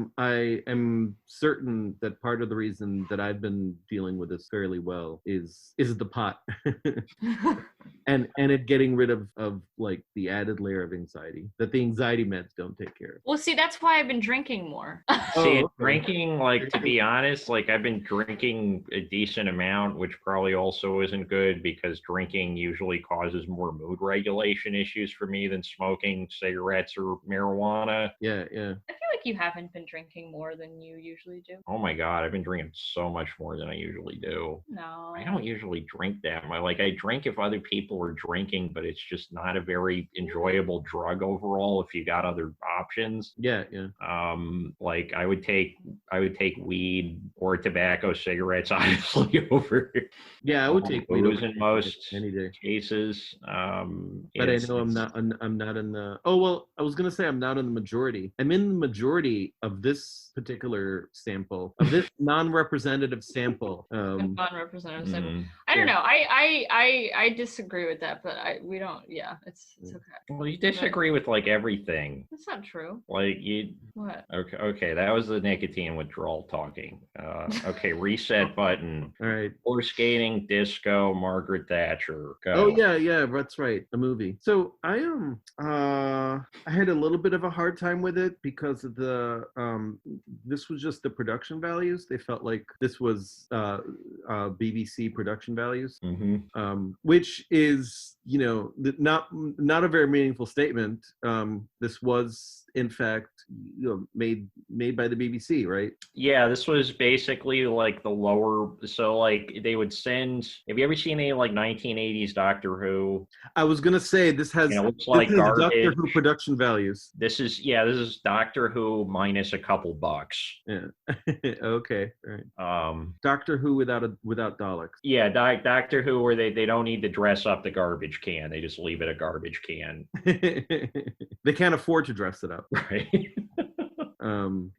am certain that part of the reason that I've been dealing with this fairly well is the pot. and it getting rid of the added layer of anxiety that the anxiety meds don't take care of. Well, see, that's why I've been drinking more. Drinking, to be honest, I've been drinking a decent amount, which probably also isn't good because drinking usually causes more mood regulation issues for me than smoking cigarettes or marijuana. Yeah. I feel like you haven't been drinking more than you usually do. Oh my God, I've been drinking so much more than I usually do. No. I don't usually drink that much. I drink if other people are drinking, but it's just not a very enjoyable drug overall if you got other options. Yeah. I would take weed or tobacco cigarettes honestly over. Yeah, I would take weed in most any day. cases. But I know I'm not in the. Oh well, I was gonna say I'm not in the majority. I'm in the majority of this particular sample, of this non-representative sample. Non-representative sample. I don't know. I disagree with that, but we don't. Yeah, it's okay. Well, you disagree with like everything. That's not true. Like you. What? Okay. That was the nicotine withdrawal talking. Okay, reset button. All right. Roller skating, disco, Margaret Thatcher. Go. Oh yeah, that's right. The movie. So I had a little bit of a hard time with it because of the this was just the production values. They felt like this was BBC production values, which is, you know, not a very meaningful statement. This was in fact, you know, made by the BBC, right? Yeah, this was basically like the lower. So like they would send. Have you ever seen any like 1980s Doctor Who? I was gonna say this has, looks like garbage. Doctor Who production values. This is Doctor Who minus a couple bucks. Yeah. Okay. Right. Doctor Who without Daleks. Yeah, Doctor Who where they don't need to dress up the garbage can. They just leave it a garbage can. They can't afford to dress it up. Right.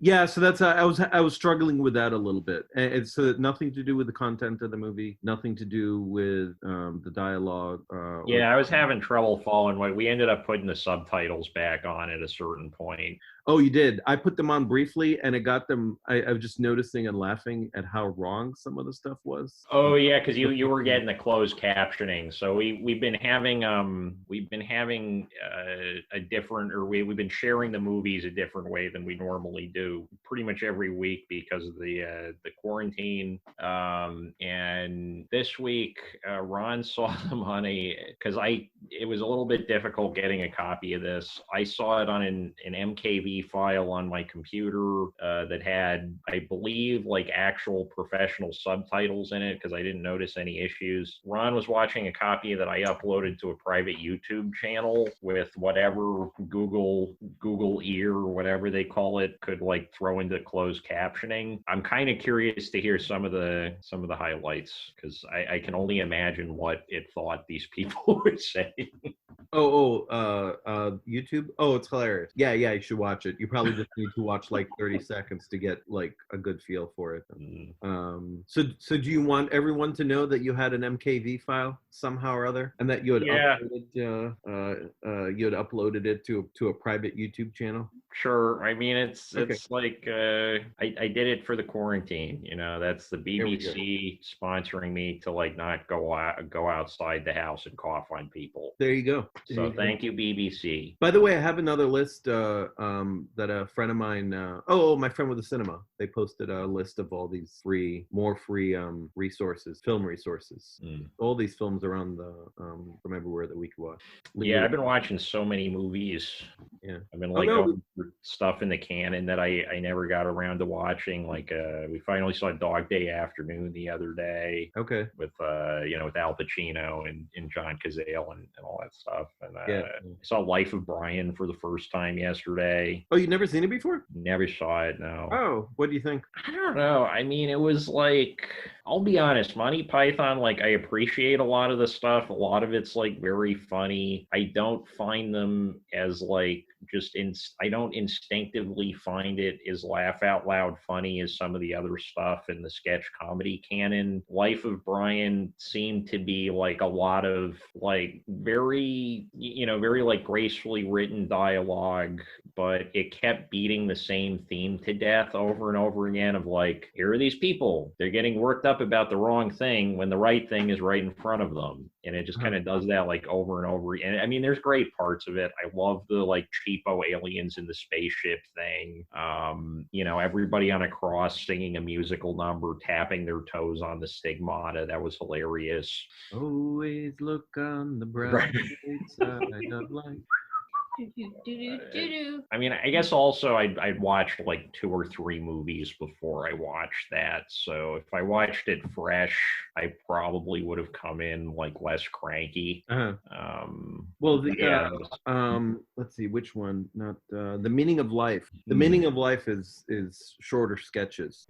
Yeah, so that's I was struggling with that a little bit. And it's nothing to do with the content of the movie, nothing to do with the dialogue. Yeah, I was having trouble following. We ended up putting the subtitles back on at a certain point. Oh, you did? I put them on briefly, and it got them. I was just noticing and laughing at how wrong some of the stuff was. Oh yeah, because you were getting the closed captioning. So we've been having a different, or we've been sharing the movies a different way than we normally do, pretty much every week because of the quarantine. And this week, Ron saw them on because it was a little bit difficult getting a copy of this. I saw it on an MKV file on my computer that had, I believe, like actual professional subtitles in it because I didn't notice any issues. Ron was watching a copy that I uploaded to a private YouTube channel with whatever Google Ear or whatever they call it could like throw into closed captioning. I'm kind of curious to hear some of the highlights because I can only imagine what it thought these people were saying. YouTube. Oh, it's hilarious. Yeah, you should watch it. You probably just need to watch like 30 seconds to get like a good feel for it. So do you want everyone to know that you had an MKV file somehow or other, and that you had uploaded it to a private YouTube channel? Sure. I mean, it's like I did it for the quarantine. You know, that's the BBC sponsoring me to like not go outside the house and cough on people. There you go. So thank you, BBC. By the way, I have another list that a friend of mine. My friend with the cinema. They posted a list of all these more free resources, film resources. All these films are on from everywhere that we could watch. Yeah, I've been watching so many movies. Yeah, I've been going through stuff in the canon that I never got around to watching. Like we finally saw Dog Day Afternoon the other day. Okay. With with Al Pacino and John Cazale and all that stuff. And I saw Life of Brian for the first time yesterday. Oh, you've never seen it before? Never saw it, no. Oh, what do you think? I don't know. I mean, it was like, I'll be honest, Monty Python, like I appreciate a lot of the stuff. A lot of it's like very funny. I don't find them as like I don't instinctively find it as laugh out loud funny as some of the other stuff in the sketch comedy canon. Life of Brian seemed to be like a lot of like very like gracefully written dialogue, but it kept beating the same theme to death over and over again of like, here are these people, they're getting worked up about the wrong thing when the right thing is right in front of them. And it just kind of does that like over and over. And I mean, there's great parts of it. I love the like cheapo aliens in the spaceship thing. Everybody on a cross singing a musical number, tapping their toes on the stigmata. That was hilarious. Always look on the bright side of life. I mean, I guess also I'd watched like 2 or 3 movies before I watched that. So if I watched it fresh, I probably would have come in like less cranky. Let's see, which one? Not The Meaning of Life. The Meaning of Life is shorter sketches,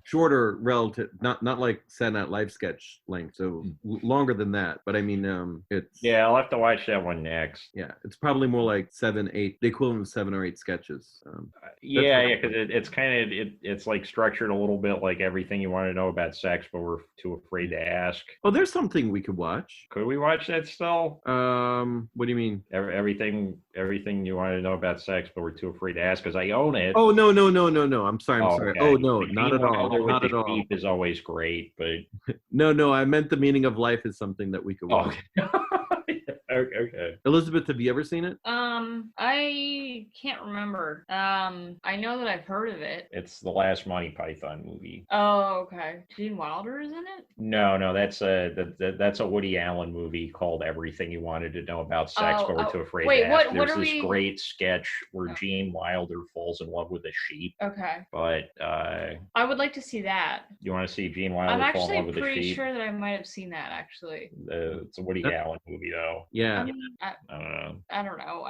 shorter relative, not like Saturday Night Live sketch length, so longer than that. But I mean, it's I'll have to watch that one next. Yeah, it's probably more like 7, 8, the equivalent of 7 or 8 sketches. Yeah, because it's like structured a little bit like Everything You Want to Know About Sex, but we're too afraid to ask. Oh, there's something we could watch. Could we watch that still? What do you mean? Everything You Want to Know About Sex, but we're too afraid to ask because I own it. Oh no. I'm sorry. Okay. Oh no, not at all. Wilder Not with at the all. sheep is always great, but No. I meant The Meaning of Life is something that we could watch. Okay. Elizabeth, have you ever seen it? I can't remember. I know that I've heard of it. It's the last Monty Python movie. Oh, okay. Gene Wilder is in it? No, that's a Woody Allen movie called Everything You Wanted to Know About Sex, but we're too afraid to ask. There's this great sketch where Gene Wilder falls in love with a sheep. Okay. But I would like to see that. You want to see Gene Wilder fall in love with a sheep? I'm actually pretty sure that I might have seen that, actually. It's a Woody Allen movie, though. Yeah. I don't know.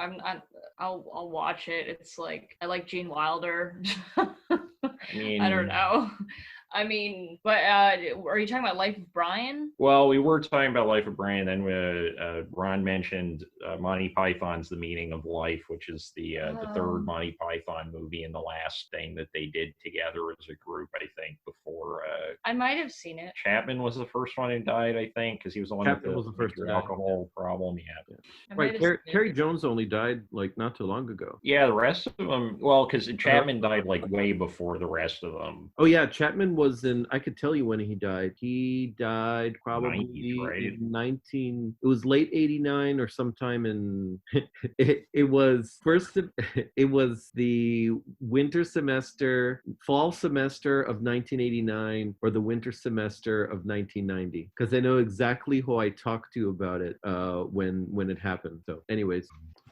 I'll watch it. It's like I like Gene Wilder. I don't know. But are you talking about Life of Brian? Well, we were talking about Life of Brian, then Ron mentioned Monty Python's The Meaning of Life, which is the third Monty Python movie and the last thing that they did together as a group, I think, before... I might have seen it. Chapman was the first one who died, I think, because he was the one with the alcohol problem. Yeah. Right, Terry Jones only died, like, not too long ago. Yeah, the rest of them... Well, because Chapman died, like, way before the rest of them. Oh, yeah, Chapman was in... I could tell you when he died. He died probably 90s, right? It was late 89 or sometime in... it was the fall semester of 1989 or the winter semester of 1990, because I know exactly who I talked to about it when it happened. So anyways,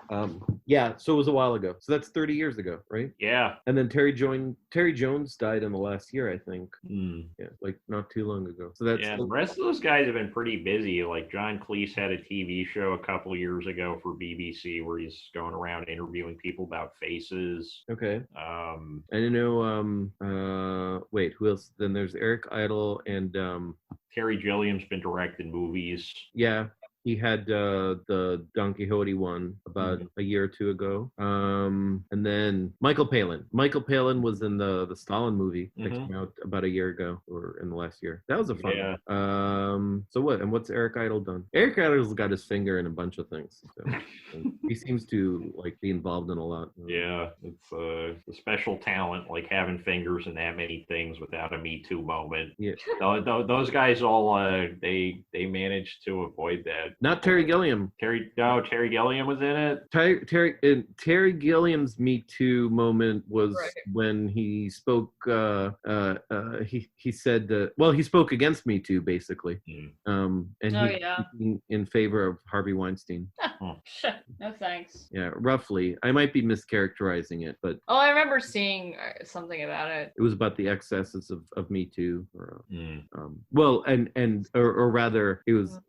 so it was a while ago. So that's 30 years ago, right? Yeah. And then Terry Jones died in the last year, I think. Yeah, like not too long ago. So that's the rest of those guys have been pretty busy. Like John Cleese had a TV show a couple years ago for BBC where he's going around interviewing people about faces. Okay. I know. Wait, who else? Then there's Eric Idle and Terry Gilliam's been directing movies. Yeah. He had the Don Quixote one about a year or two ago. And then Michael Palin. Michael Palin was in the Stalin movie that came out about a year ago or in the last year. That was a fun one. So what? And what's Eric Idle done? Eric Idle's got his finger in a bunch of things. So, he seems to like be involved in a lot. Yeah, it's a special talent, like having fingers in that many things without a Me Too moment. Yeah. Those guys all they managed to avoid that. Not Terry Gilliam. Terry Gilliam was in it. Terry Gilliam's Me Too moment was when he spoke. He said he spoke against Me Too basically. And in favor of Harvey Weinstein. No thanks. Yeah, roughly. I might be mischaracterizing it, but I remember seeing something about it. It was about the excesses of Me Too. Or rather, it was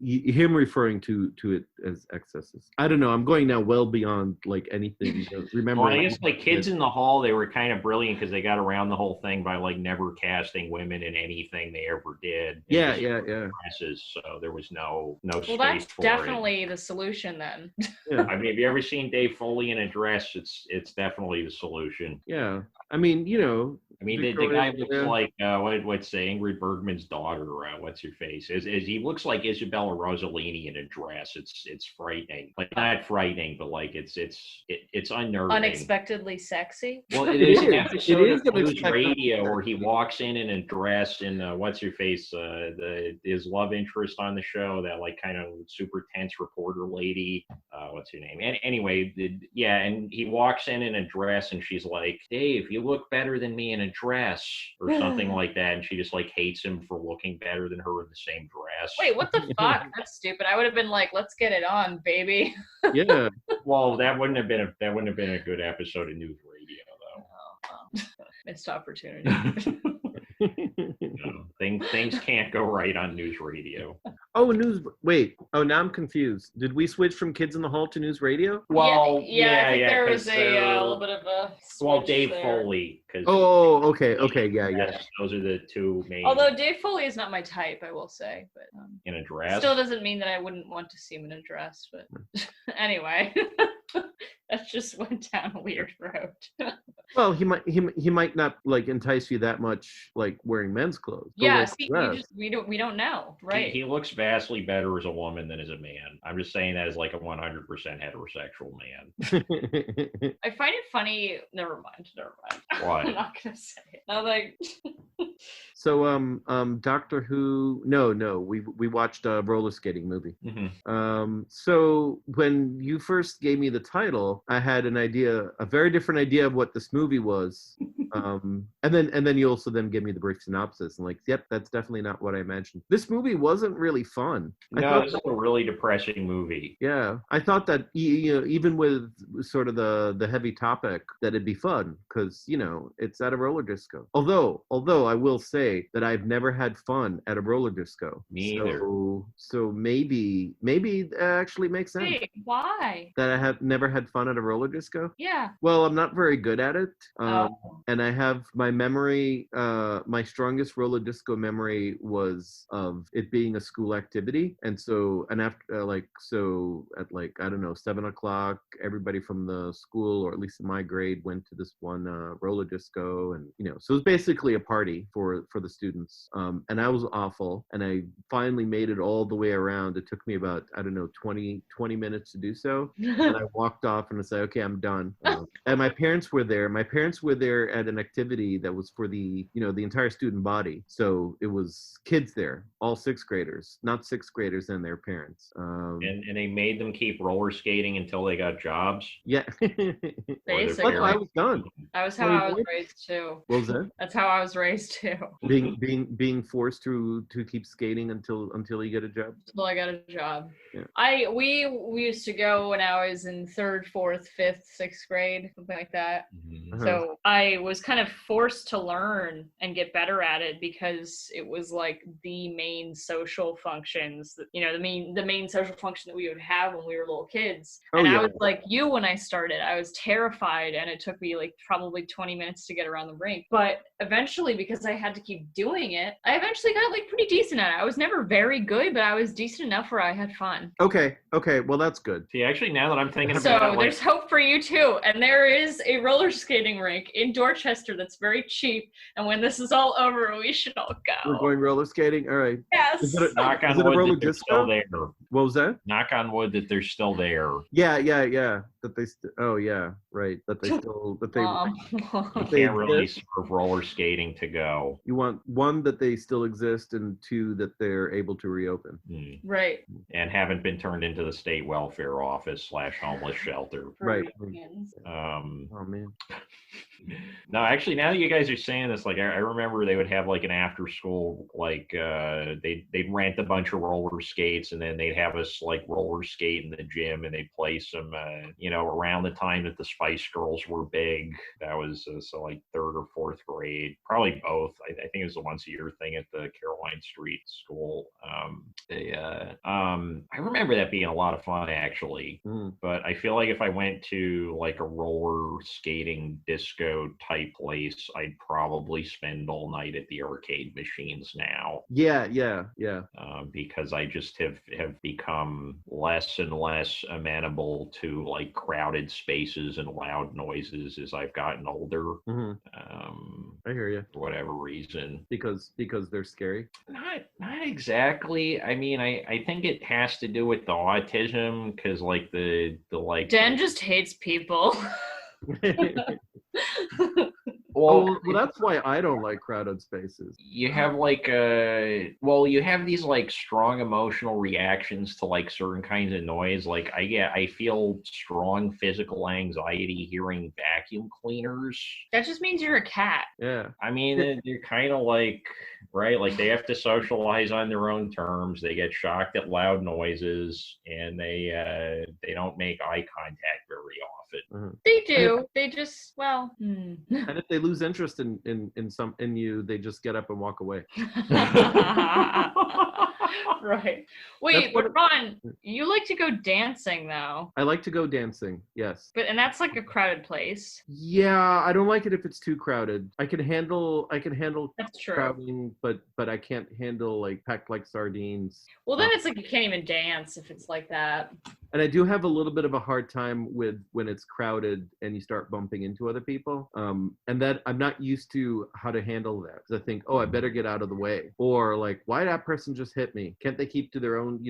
him referring to it as excesses. I don't know. I'm going now well beyond like anything. Remember, I guess like Kids in the Hall, they were kind of brilliant because they got around the whole thing by like never casting women in anything they ever did. Yeah. Presses, so there was no space for it. Well, that's definitely the solution then. Yeah. I mean, have you ever seen Dave Foley in a dress? It's definitely the solution. Yeah. I mean, the guy looks like what's Ingrid Bergman's daughter? What's her face? He looks like Isabella Rossellini in a dress. It's frightening. Like not frightening, but like it's unnerving. Unexpectedly sexy. Well, it is an episode of News Radio where he walks in a dress and what's her face? His love interest on the show, that like kind of super tense reporter lady. What's her name? And anyway, and he walks in a dress and she's like, Dave, you look better than me in a dress or something like that, and she just like hates him for looking better than her in the same dress. Wait, what the fuck? That's stupid. I would have been like, let's get it on, baby. Yeah. Well, that wouldn't have been a good episode of News Radio though. Missed opportunity. Things can't go right on news radio. Oh, wait. Oh, now I'm confused. Did we switch from Kids in the Hall to news radio? Well, I think there was a little bit of a switch Dave there. Foley. Oh, okay, yeah. Those are the two main. Although Dave Foley is not my type, I will say. But in a dress? Still doesn't mean that I wouldn't want to see him in a dress. But anyway. That just went down a weird road. Well, he might not like entice you that much, like wearing men's clothes. Yeah, we don't know, right? He looks vastly better as a woman than as a man. I'm just saying that as like a 100% heterosexual man. I find it funny. Never mind. What? I'm not gonna say it. I'm like. So, Doctor Who. No, we watched a roller skating movie. Mm-hmm. So when you first gave me the title, I had a very different idea of what this movie was. And then you also then give me the brief synopsis and like, yep, that's definitely not what I imagined. This movie wasn't really fun. No, it's a really depressing movie. Yeah, I thought that even with sort of the heavy topic, that it'd be fun because it's at a roller disco. Although I will say that I've never had fun at a roller disco. Me either. So maybe it actually makes sense. Wait, why? That I have never had fun at a roller disco? Yeah. Well, I'm not very good at it. And I have my memory, my strongest roller disco memory was of it being a school activity. And after at I don't know, 7:00, everybody from the school, or at least in my grade, went to this one roller disco. And, so it was basically a party for the students. And I was awful. And I finally made it all the way around. It took me about, I don't know, 20 minutes to do so. And I walked off and I said, okay, I'm done. And my parents were there. My parents were there at an activity that was for the entire student body. So it was kids there, all sixth graders, not sixth graders and their parents. And they made them keep roller skating until they got jobs? Yeah. Basically. I was done. That was how I was raised too. What was that? That's how I was raised too. Being forced to keep skating until you get a job. Until I got a job. Yeah. We used to go when I was in 3rd, 4th, 5th, 6th grade, something like that. Mm-hmm. So I was kind of forced to learn and get better at it because it was like the main social functions, the main social function that we would have when we were little kids. And I was like you when I started. I was terrified, and it took me like probably 20 minutes to get around the rink. But eventually, because I had to keep doing it, I eventually got like pretty decent at it. I was never very good, but I was decent enough where I had fun. Okay, well that's good. See, actually, now that I'm thinking about it, there's hope for you too. And there is a roller skating rink in Dorchester that's very cheap. And when this is all over, we should all go. We're going roller skating? All right. Yes. Is it knock on wood that they're still there. What was that? Knock on wood that they're still there. Yeah. That they right. That they still they can't really serve roller skating to go. You want one, that they still exist, and two, that they're able to reopen. Right. And haven't been turned into the state welfare office / homeless shelter. Right. Oh man. No, actually, now that you guys are saying this, like I remember they would have like an after school, like they'd rent a bunch of roller skates, and then they'd have us like roller skate in the gym, and they'd play some around the time that the Spice Girls were big. That was so like 3rd or 4th grade, probably both. I think it was a once a year thing at the Caroline Street School. I remember that being a lot of fun actually. But I feel like if I went to like a roller skating disco type place, I'd probably spend all night at the arcade machines now. Yeah. Because I just have become less and less amenable to like crowded spaces and loud noises as I've gotten older. I hear you. For whatever reason. Because they're scary? Not exactly. I mean, I think it has to do with the autism, because like the Dan just hates people. Well, that's why I don't like crowded spaces. You have like you have these like strong emotional reactions to like certain kinds of noise. Like I feel strong physical anxiety hearing vacuum cleaners. That just means you're a cat. Yeah. I mean, they're kind of like, right? Like they have to socialize on their own terms. They get shocked at loud noises, and they don't make eye contact very often. They do. They just, And if they lose interest in you, they just get up and walk away. Right. Wait, but Ron, you like to go dancing though. I like to go dancing, yes. And that's like a crowded place. Yeah, I don't like it if it's too crowded. I can handle That's true. crowding, but I can't handle like packed like sardines. Well, then it's like you can't even dance if it's like that. And I do have a little bit of a hard time with when it's crowded and you start bumping into other people. And that I'm not used to how to handle that. Because I think, oh, I better get out of the way. Or like, why did that person just hit me? Can't they keep to their own,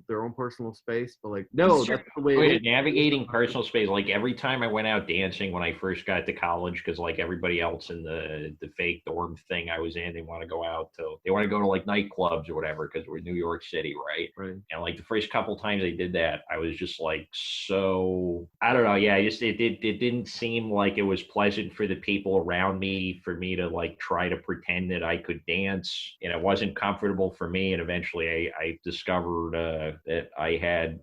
their own personal space? But like, no, that's the way. Wait, navigating personal space. Like every time I went out dancing when I first got to college, because like everybody else in the fake dorm thing I was in, they want to go to like nightclubs or whatever because we're in New York City, right? Right. And like the first couple times I did that, I was just like, so I don't know. Yeah, it didn't seem like it was pleasant for the people around me for me to like try to pretend that I could dance, and it wasn't comfortable for me. And eventually, I discovered that I had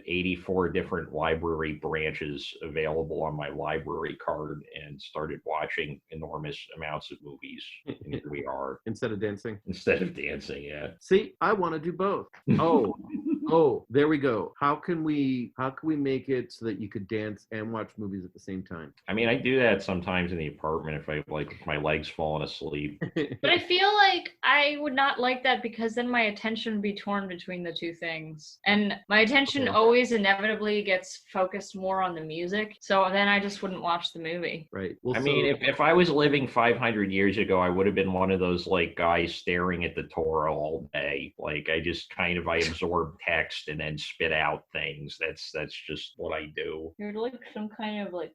84 different library branches available on my library card, and started watching enormous amounts of movies. And here we are. Instead of dancing, yeah. See, I want to do both. Oh, there we go. How can we make it so that you could dance and watch movies at the same time? I mean, I do that sometimes in the apartment if my legs falling asleep. But I feel like I would not like that because then my attention would be torn between the two things. And my attention always inevitably gets focused more on the music. So then I just wouldn't watch the movie. Right. Well, I mean, if I was living 500 years ago, I would have been one of those like guys staring at the Torah all day. Like I absorb text and then spit out things. That's just what I do. You're like some kind of like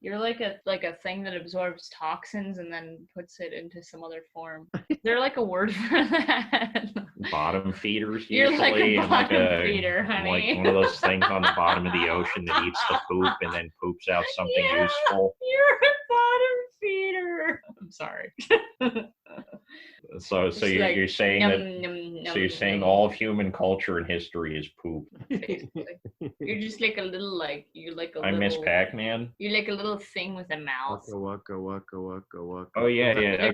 a thing that absorbs toxins and then puts it into some other form. Is there like a word for that? Bottom feeders usually. You're like a bottom feeder, honey. Like one of those things on the bottom of the ocean that eats the poop and then poops out something useful. You're a bottom feeder. I'm sorry. So you're saying you're saying all of human culture and history is poop. You're just like a little I miss Pac-Man. You're like a little thing with a mouth. Waka, waka, waka, waka. Oh yeah.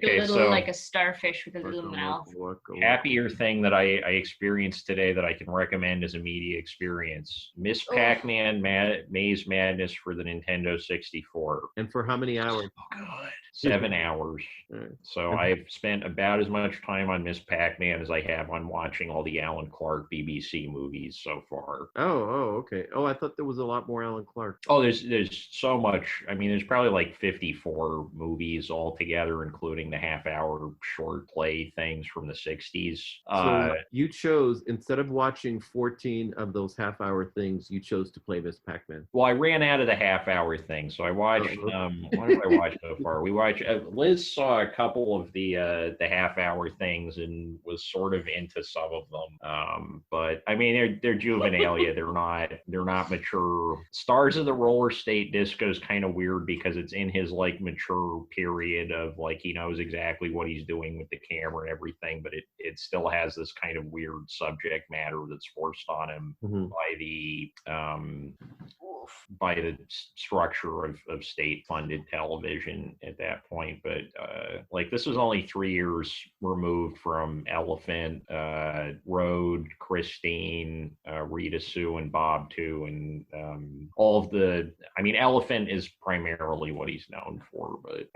Like a starfish with a little mouth. Happier thing that I experienced today that I can recommend as a media experience: Miss Pac-Man Maze Madness for the Nintendo 64. And for how many hours? Oh God. 7 hours. Right. So I've spent about as much time on Miss Pac-Man as I have on watching all the Alan Clarke BBC movies so far. Oh, okay. Oh, I thought there was a lot more Alan Clarke. Oh, there's so much. I mean, there's probably like 54 movies altogether, including the half-hour short play things from the 60s. So you chose, instead of watching 14 of those half-hour things, you chose to play Miss Pac-Man. Well, I ran out of the half-hour thing, so I watched. What did I watch so far? We watched. Liz saw a couple of the half-hour things and was sort of into some of them. But I mean, they're juvenilia. They're not mature. Stars of the Roller State Disco is kind of weird because it's in his like mature period of like he knows exactly what he's doing with the camera and everything, but it still has this kind of weird subject matter that's forced on him by the structure of state-funded television at that point. But like this was only 3 years removed from Elephant, Road, Christine, Rita Sue, and Bob too, and all of the. I mean, Elephant is primarily what he's known for, but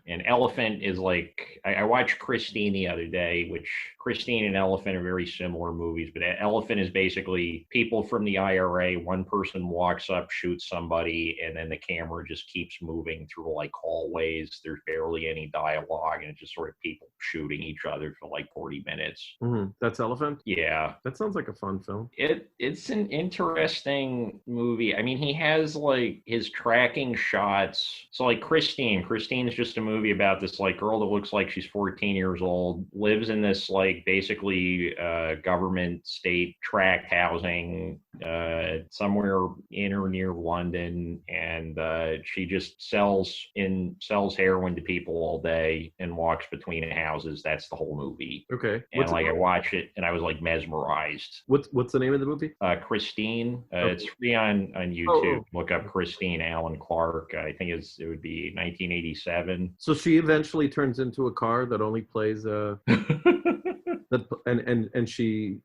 and Elephant is like I watched Christine the other day, which Christine and Elephant are very similar movies, but Elephant is basically people from the IRA. One person walks up, shoots somebody, and then the camera just keeps moving through like hallways. There's barely any dialogue, and it's just sort of people shooting each other for like 40 minutes. That's Elephant? Yeah. That sounds like a fun film. It's an interesting movie. I mean, he has like his tracking shots. So like Christine's just a movie about this like girl that looks like she's 14 years old, lives in this like basically government state tract housing somewhere in or near London, and she just sells heroin to people all day and walks between houses. That's the whole movie. Okay. And I watched it and I was like mesmerized. What's the name of the movie? Christine. Okay. It's free on YouTube. Look up Christine Alan Clarke. I think it would be 1987. So she eventually turns into a car that only plays and she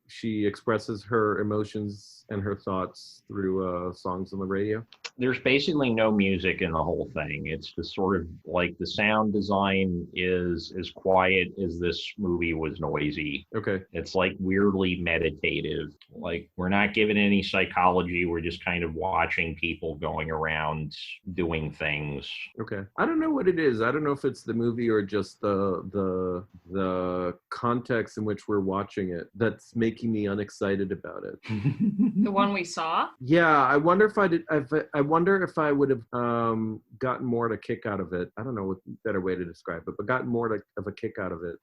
expresses her emotions and her thoughts through songs on the radio. There's basically no music in the whole thing. It's just sort of like the sound design is as quiet as this movie was noisy. Okay. It's like weirdly meditative. Like we're not given any psychology. We're just kind of watching people going around doing things. Okay. I don't know what it is. I don't know if it's the movie or just the context in which we're watching it that's making me unexcited about it. The one we saw? Yeah, I wonder if I would have gotten more of a kick out of it. I don't know what better way to describe it, but gotten more of a kick out of it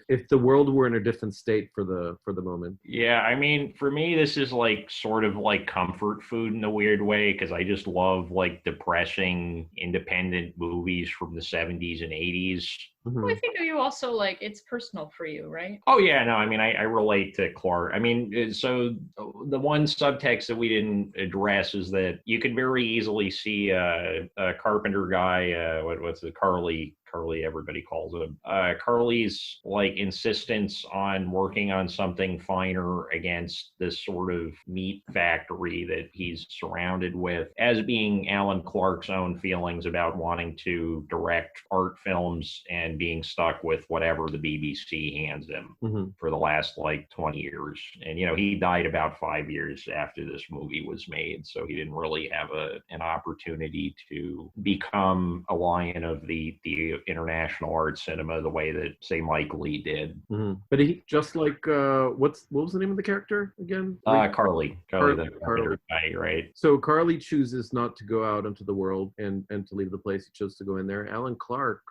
if the world were in a different state for the moment. Yeah, I mean, for me, this is like sort of like comfort food in a weird way because I just love like depressing independent movies from the 70s and 80s. Mm-hmm. Well, I think you also like it's personal for you, right? Oh yeah, no, I mean I relate to Clarke. I mean, so the one subtext that we didn't address is that you could very easily see a carpenter guy, what's it, Carly, everybody calls him. Carly's like insistence on working on something finer against this sort of meat factory that he's surrounded with as being Alan Clarke's own feelings about wanting to direct art films and being stuck with whatever the BBC hands him for the last like 20 years. And, he died about 5 years after this movie was made. So he didn't really have an opportunity to become a lion of the international art cinema the way that, say, Mike Leigh did. But he just like what was the name of the character again? Carly the guy, right? So Carly chooses not to go out into the world and to leave the place. He chose to go in there. Alan Clarke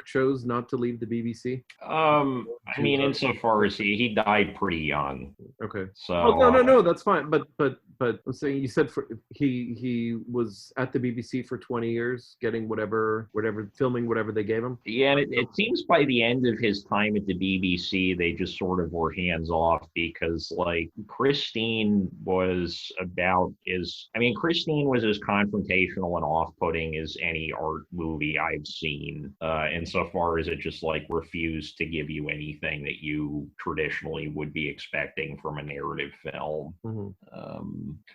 chose not to leave the BBC. I mean, insofar as he died pretty young. Okay. So no, that's fine. But I'm saying you said he was at the BBC for 20 years, getting whatever filming whatever they gave him. Yeah, and it seems by the end of his time at the BBC, they just sort of were hands off because like Christine was as confrontational and off-putting as any art movie I've seen, insofar as it just like refused to give you anything that you traditionally would be expecting from a narrative film.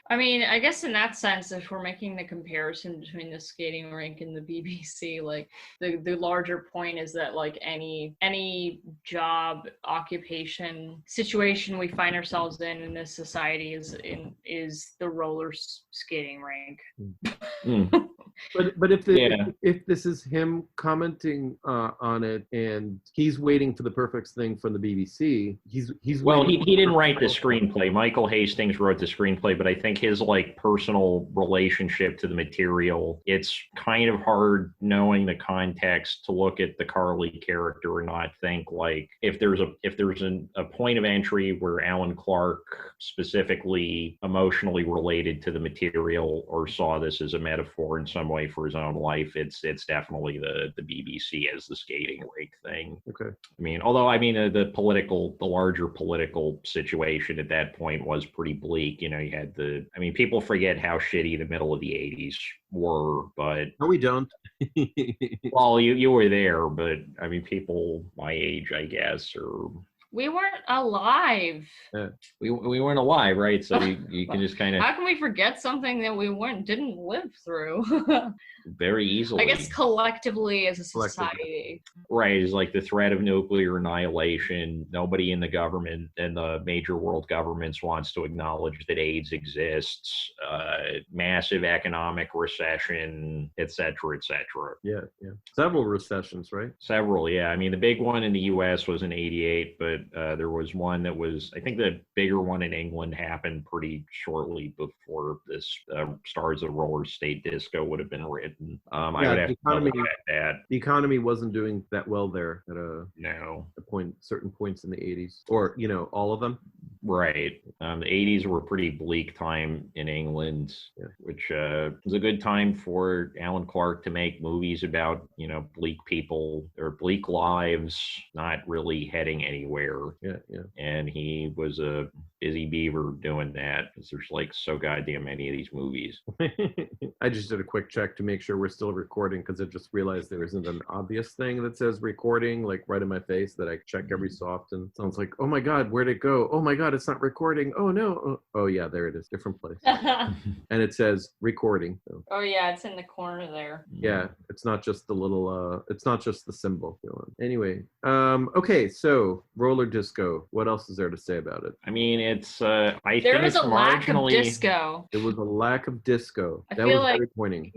I mean, I guess in that sense, if we're making the comparison between the skating rink and the BBC, like the larger point is that like any job, occupation, situation we find ourselves in this society is the roller skating rink. But if this is him commenting on it and he's waiting for the perfect thing from the BBC, he didn't write the screenplay. Michael Hastings wrote the screenplay, but I think his like personal relationship to the material, it's kind of hard knowing the context to look at the Carly character and not think like if there's a point of entry where Alan Clarke specifically emotionally related to the material or saw this as a metaphor in some way for his own life, it's definitely the BBC as the skating rink thing. Okay. I mean, the larger political situation at that point was pretty bleak. You had people forget how shitty the middle of the 80s were, but no, we don't. Well, you were there, but I mean, people my age, I guess, or we weren't alive. Yeah. We weren't alive, right? So you can just kind of. How can we forget something that we didn't live through? Very easily. I guess collectively as a society. Right. It's like the threat of nuclear annihilation. Nobody in the government and the major world governments wants to acknowledge that AIDS exists. Massive economic recession, et cetera, et cetera. Yeah. Several recessions, right? Several, yeah. I mean, the big one in the U.S. was in '88, but there was one that was, I think the bigger one in England happened pretty shortly before this Stars of Roller State Disco would have been written. I would have to look at that. The economy wasn't doing that well there at no certain points in the 80s, or all of them. Right. The 80s were a pretty bleak time in England, which was a good time for Alan Clarke to make movies about, bleak people or bleak lives, not really heading anywhere. Yeah. And he was a busy beaver doing that because there's like so goddamn many of these movies. I just did a quick check to make sure we're still recording because I just realized there isn't an obvious thing that says recording like right in my face that I check every so often. Sounds like, oh my God, where'd it go? Oh my God, it's not recording. Oh no. Oh yeah, there it is. Different place. And it says recording. So. Oh yeah, it's in the corner there. Yeah, it's not just the little, it's not just the symbol. Anyway, okay, so roller disco. What else is there to say about it? I mean, it's, there think was it's a lack of marginally... disco. There was a lack of disco. I That feel was like, very pointing.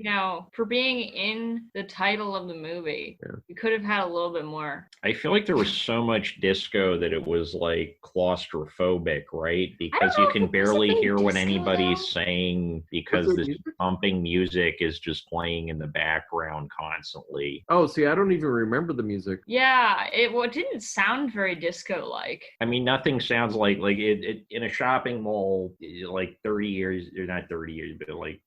For being in the title of the movie, we could have had a little bit more. I feel like there was so much disco that it was like claustrophobic, right? Because you can barely hear what anybody's saying because this pumping music is just playing in the background constantly. Oh, see, I don't even remember the music. Yeah, it didn't sound very disco-like. I mean, nothing sounds like it in a shopping mall like 30 years, or not 30 years, but like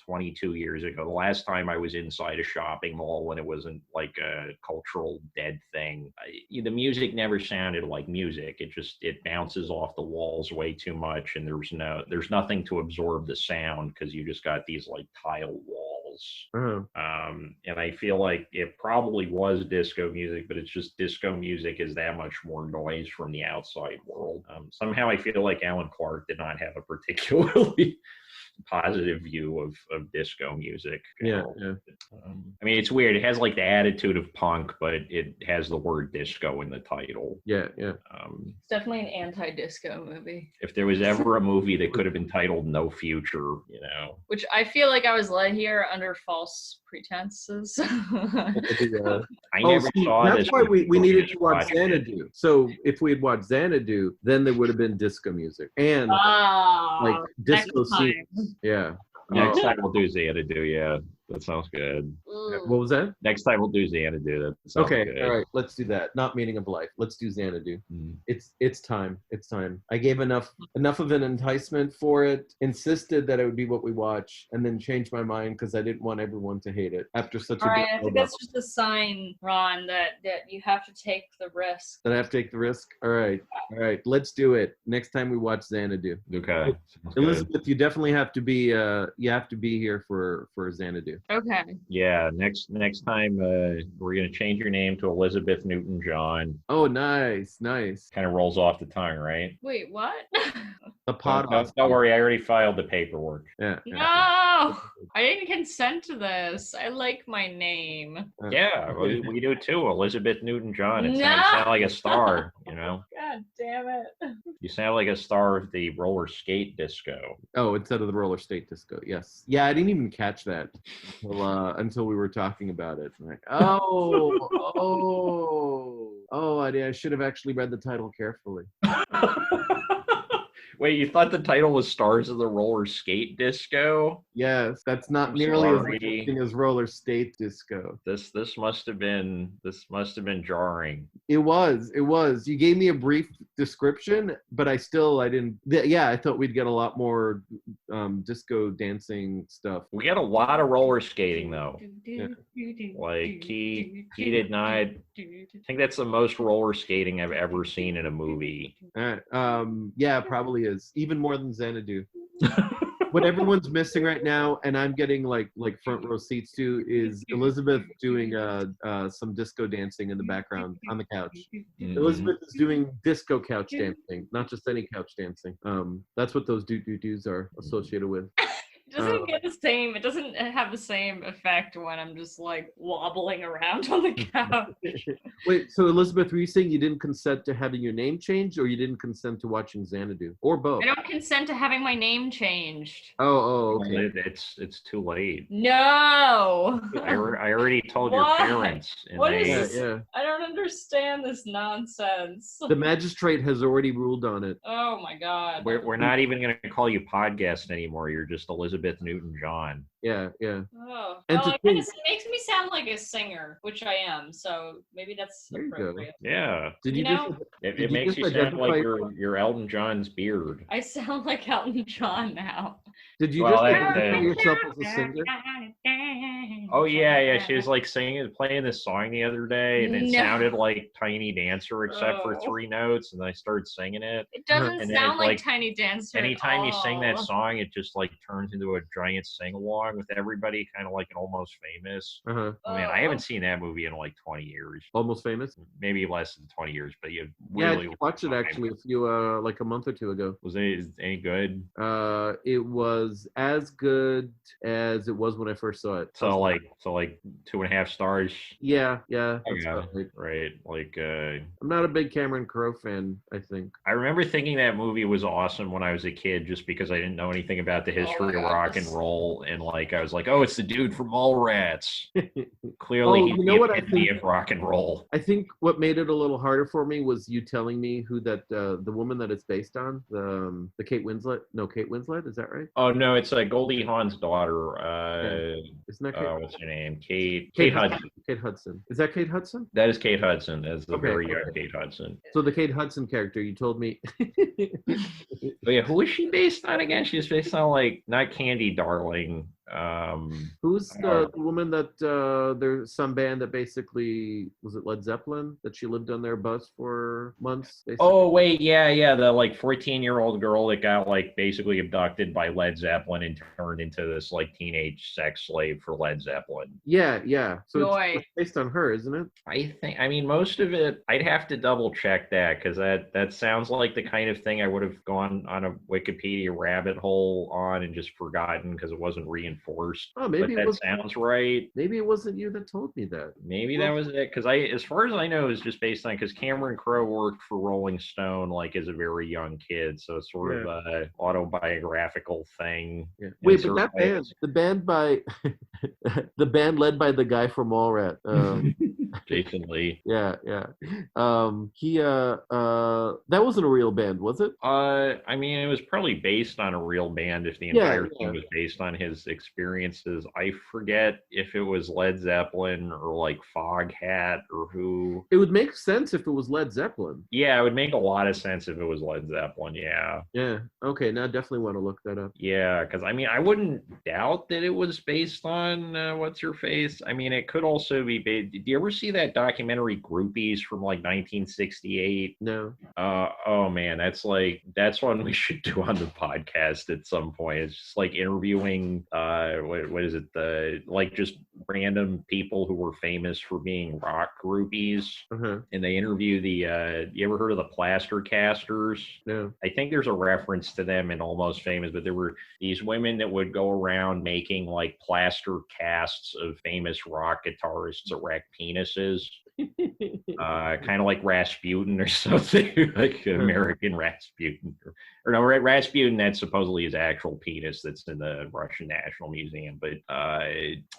22 years ago. The last time I was inside a shopping mall when it wasn't like a cultural dead thing, the music never sounded like music. It bounces off the walls way too much, and there's nothing to absorb the sound because you just got these like tile walls. And I feel like it probably was disco music, but it's just disco music is that much more noise from the outside world. Somehow I feel like Alan Clarke did not have a particularly positive view of disco music. Yeah. I mean, it's weird. It has like the attitude of punk, but it has the word disco in the title. Yeah. It's definitely an anti-disco movie. If there was ever a movie that could have been titled No Future, Which I feel like I was led here under false pretenses. I never saw that's this. That's why we needed to watch Xanadu. So if we had watched Xanadu, then there would have been disco music and like disco scenes. Yeah. Next time we'll do Xanadu. Yeah, that sounds good. What was that? Next time we'll do Xanadu. That sounds good. All right. Let's do that. Not Meaning of Life. Let's do Xanadu. It's time. It's time. I gave enough of an enticement for it. Insisted that it would be what we watch, and then changed my mind because I didn't want everyone to hate it after such a. All right. I think that's just a sign, Ron, that you have to take the risk. That I have to take the risk. All right. Let's do it. Next time we watch Xanadu. Okay. Elizabeth, you definitely have to be. You have to be here for Xanadu. Okay. Yeah. Next time, we're gonna change your name to Elizabeth Newton-John. Oh, nice. Kind of rolls off the tongue, right? Wait, what? The pod. Don't worry, I already filed the paperwork. Yeah. No, I didn't consent to this. I like my name. Yeah, we do too. Elizabeth Newton-John. You sound like a star. God damn it. You sound like a star of the roller skate disco. Oh, instead of the roller skate disco. Yes. Yeah, I didn't even catch that until we were talking about it. I'm like, I should have actually read the title carefully. Wait, you thought the title was Stars of the Roller Skate Disco? Yes, that's not nearly as interesting as Roller Skate Disco. This must have been jarring. It was. You gave me a brief description, but I didn't. Yeah, I thought we'd get a lot more disco dancing stuff. We got a lot of roller skating though. Yeah. Like he did not. I think that's the most roller skating I've ever seen in a movie. Yeah, probably is even more than Xanadu. What everyone's missing right now, and I'm getting like front row seats to, is Elizabeth doing some disco dancing in the background on the couch. Elizabeth is doing disco couch dancing, not just any couch dancing. That's what those do's are associated with. It doesn't get the same. It doesn't have the same effect when I'm just like wobbling around on the couch. Wait, so Elizabeth, were you saying you didn't consent to having your name changed, or you didn't consent to watching Xanadu, or both? I don't consent to having my name changed. Oh, okay. It's too late. No. I already told your parents. What is this? Yeah. I don't understand this nonsense. The magistrate has already ruled on it. Oh my God. We're not even going to call you podcast anymore. You're just Elizabeth Elizabeth Newton-John. Yeah. Oh, And well, to it think, makes me sound like a singer, which I am. So maybe that's there you go. appropriate. Yeah. Did You you just know, It makes you sound like you're Elton John's beard. I sound like Elton John now. Did you Well, just that- identify that- yourself as a singer? Oh yeah. She was like playing this song the other day, and it No. sounded like Tiny Dancer except for Oh. 3 notes, and I started singing it. It doesn't And then sound it's like like, Tiny Dancer. at Anytime you sing that all. song, it just like turns into a giant sing along with everybody, kind of like an Almost Famous. Uh-huh. I mean, I haven't seen that movie in like 20 years, Almost Famous. maybe less than 20 years, but you Yeah, really I watched it actually a few like a month or two ago. Was it any good? It was as good as it was when I first saw it. So like 2.5 stars. Yeah, that's Yeah, about right. right. Like I'm not a big Cameron Crowe fan, I think. I remember thinking that movie was awesome when I was a kid, just because I didn't know anything about the history of rock and roll, and like I was like, oh, it's the dude from Mallrats. Clearly, Oh, he's you know the what I epitome think? of rock and roll. I think what made it a little harder for me was you telling me who that the woman that it's based on, the Kate Winslet. No, Kate Winslet, is that right? Oh no, it's Goldie Hawn's daughter. Isn't that Kate? What's her name? Kate Hudson. Kate Hudson. Is that Kate Hudson? That is Kate Hudson. That's the Okay, very young okay. Kate Hudson. So the Kate Hudson character, you told me. But yeah, who is she based on again? She's based on like not Candy Darling. Who's the woman that there's some band that basically was it Led Zeppelin that she lived on their bus for months? Basically? Oh wait, yeah, the like 14-year-old girl that got like basically abducted by Led Zeppelin and turned into this like teenage sex slave for Led Zeppelin. Yeah. So Boy. it's based on her, isn't it? I mean, most of it, I'd have to double check that, because that sounds like the kind of thing I would have gone on a Wikipedia rabbit hole on and just forgotten because it wasn't reinforced. Oh, maybe but it that was. sounds right. Maybe it wasn't you that told me that. Maybe that was it, because as far as I know, it's just based on, because Cameron Crowe worked for Rolling Stone like as a very young kid, so it's sort of a autobiographical thing. Yeah. in Wait, but certain that band, ways. the band by, the band led by the guy from Mallrat. Jason Lee. Yeah. He that wasn't a real band, was it? I mean, it was probably based on a real band if the entire thing was based on his experiences. I forget if it was Led Zeppelin or like Foghat or who. It would make sense if it was Led Zeppelin. Yeah, it would make a lot of sense if it was Led Zeppelin, yeah. Yeah. Okay, now I definitely want to look that up. Yeah, because I mean, I wouldn't doubt that it was based on What's Her Face. I mean, it could also be based. Did you ever see that documentary Groupies from like 1968? No. Oh man, that's one we should do on the podcast at some point. It's just like interviewing what is it, like just random people who were famous for being rock groupies. Uh-huh. And they interview you ever heard of the Plaster Casters? No. I think there's a reference to them in Almost Famous, but there were these women that would go around making like plaster casts of famous rock guitarists' erect penises. Kind of like Rasputin or something, like American Rasputin, or no, Rasputin. That's supposedly his actual penis that's in the Russian National Museum. But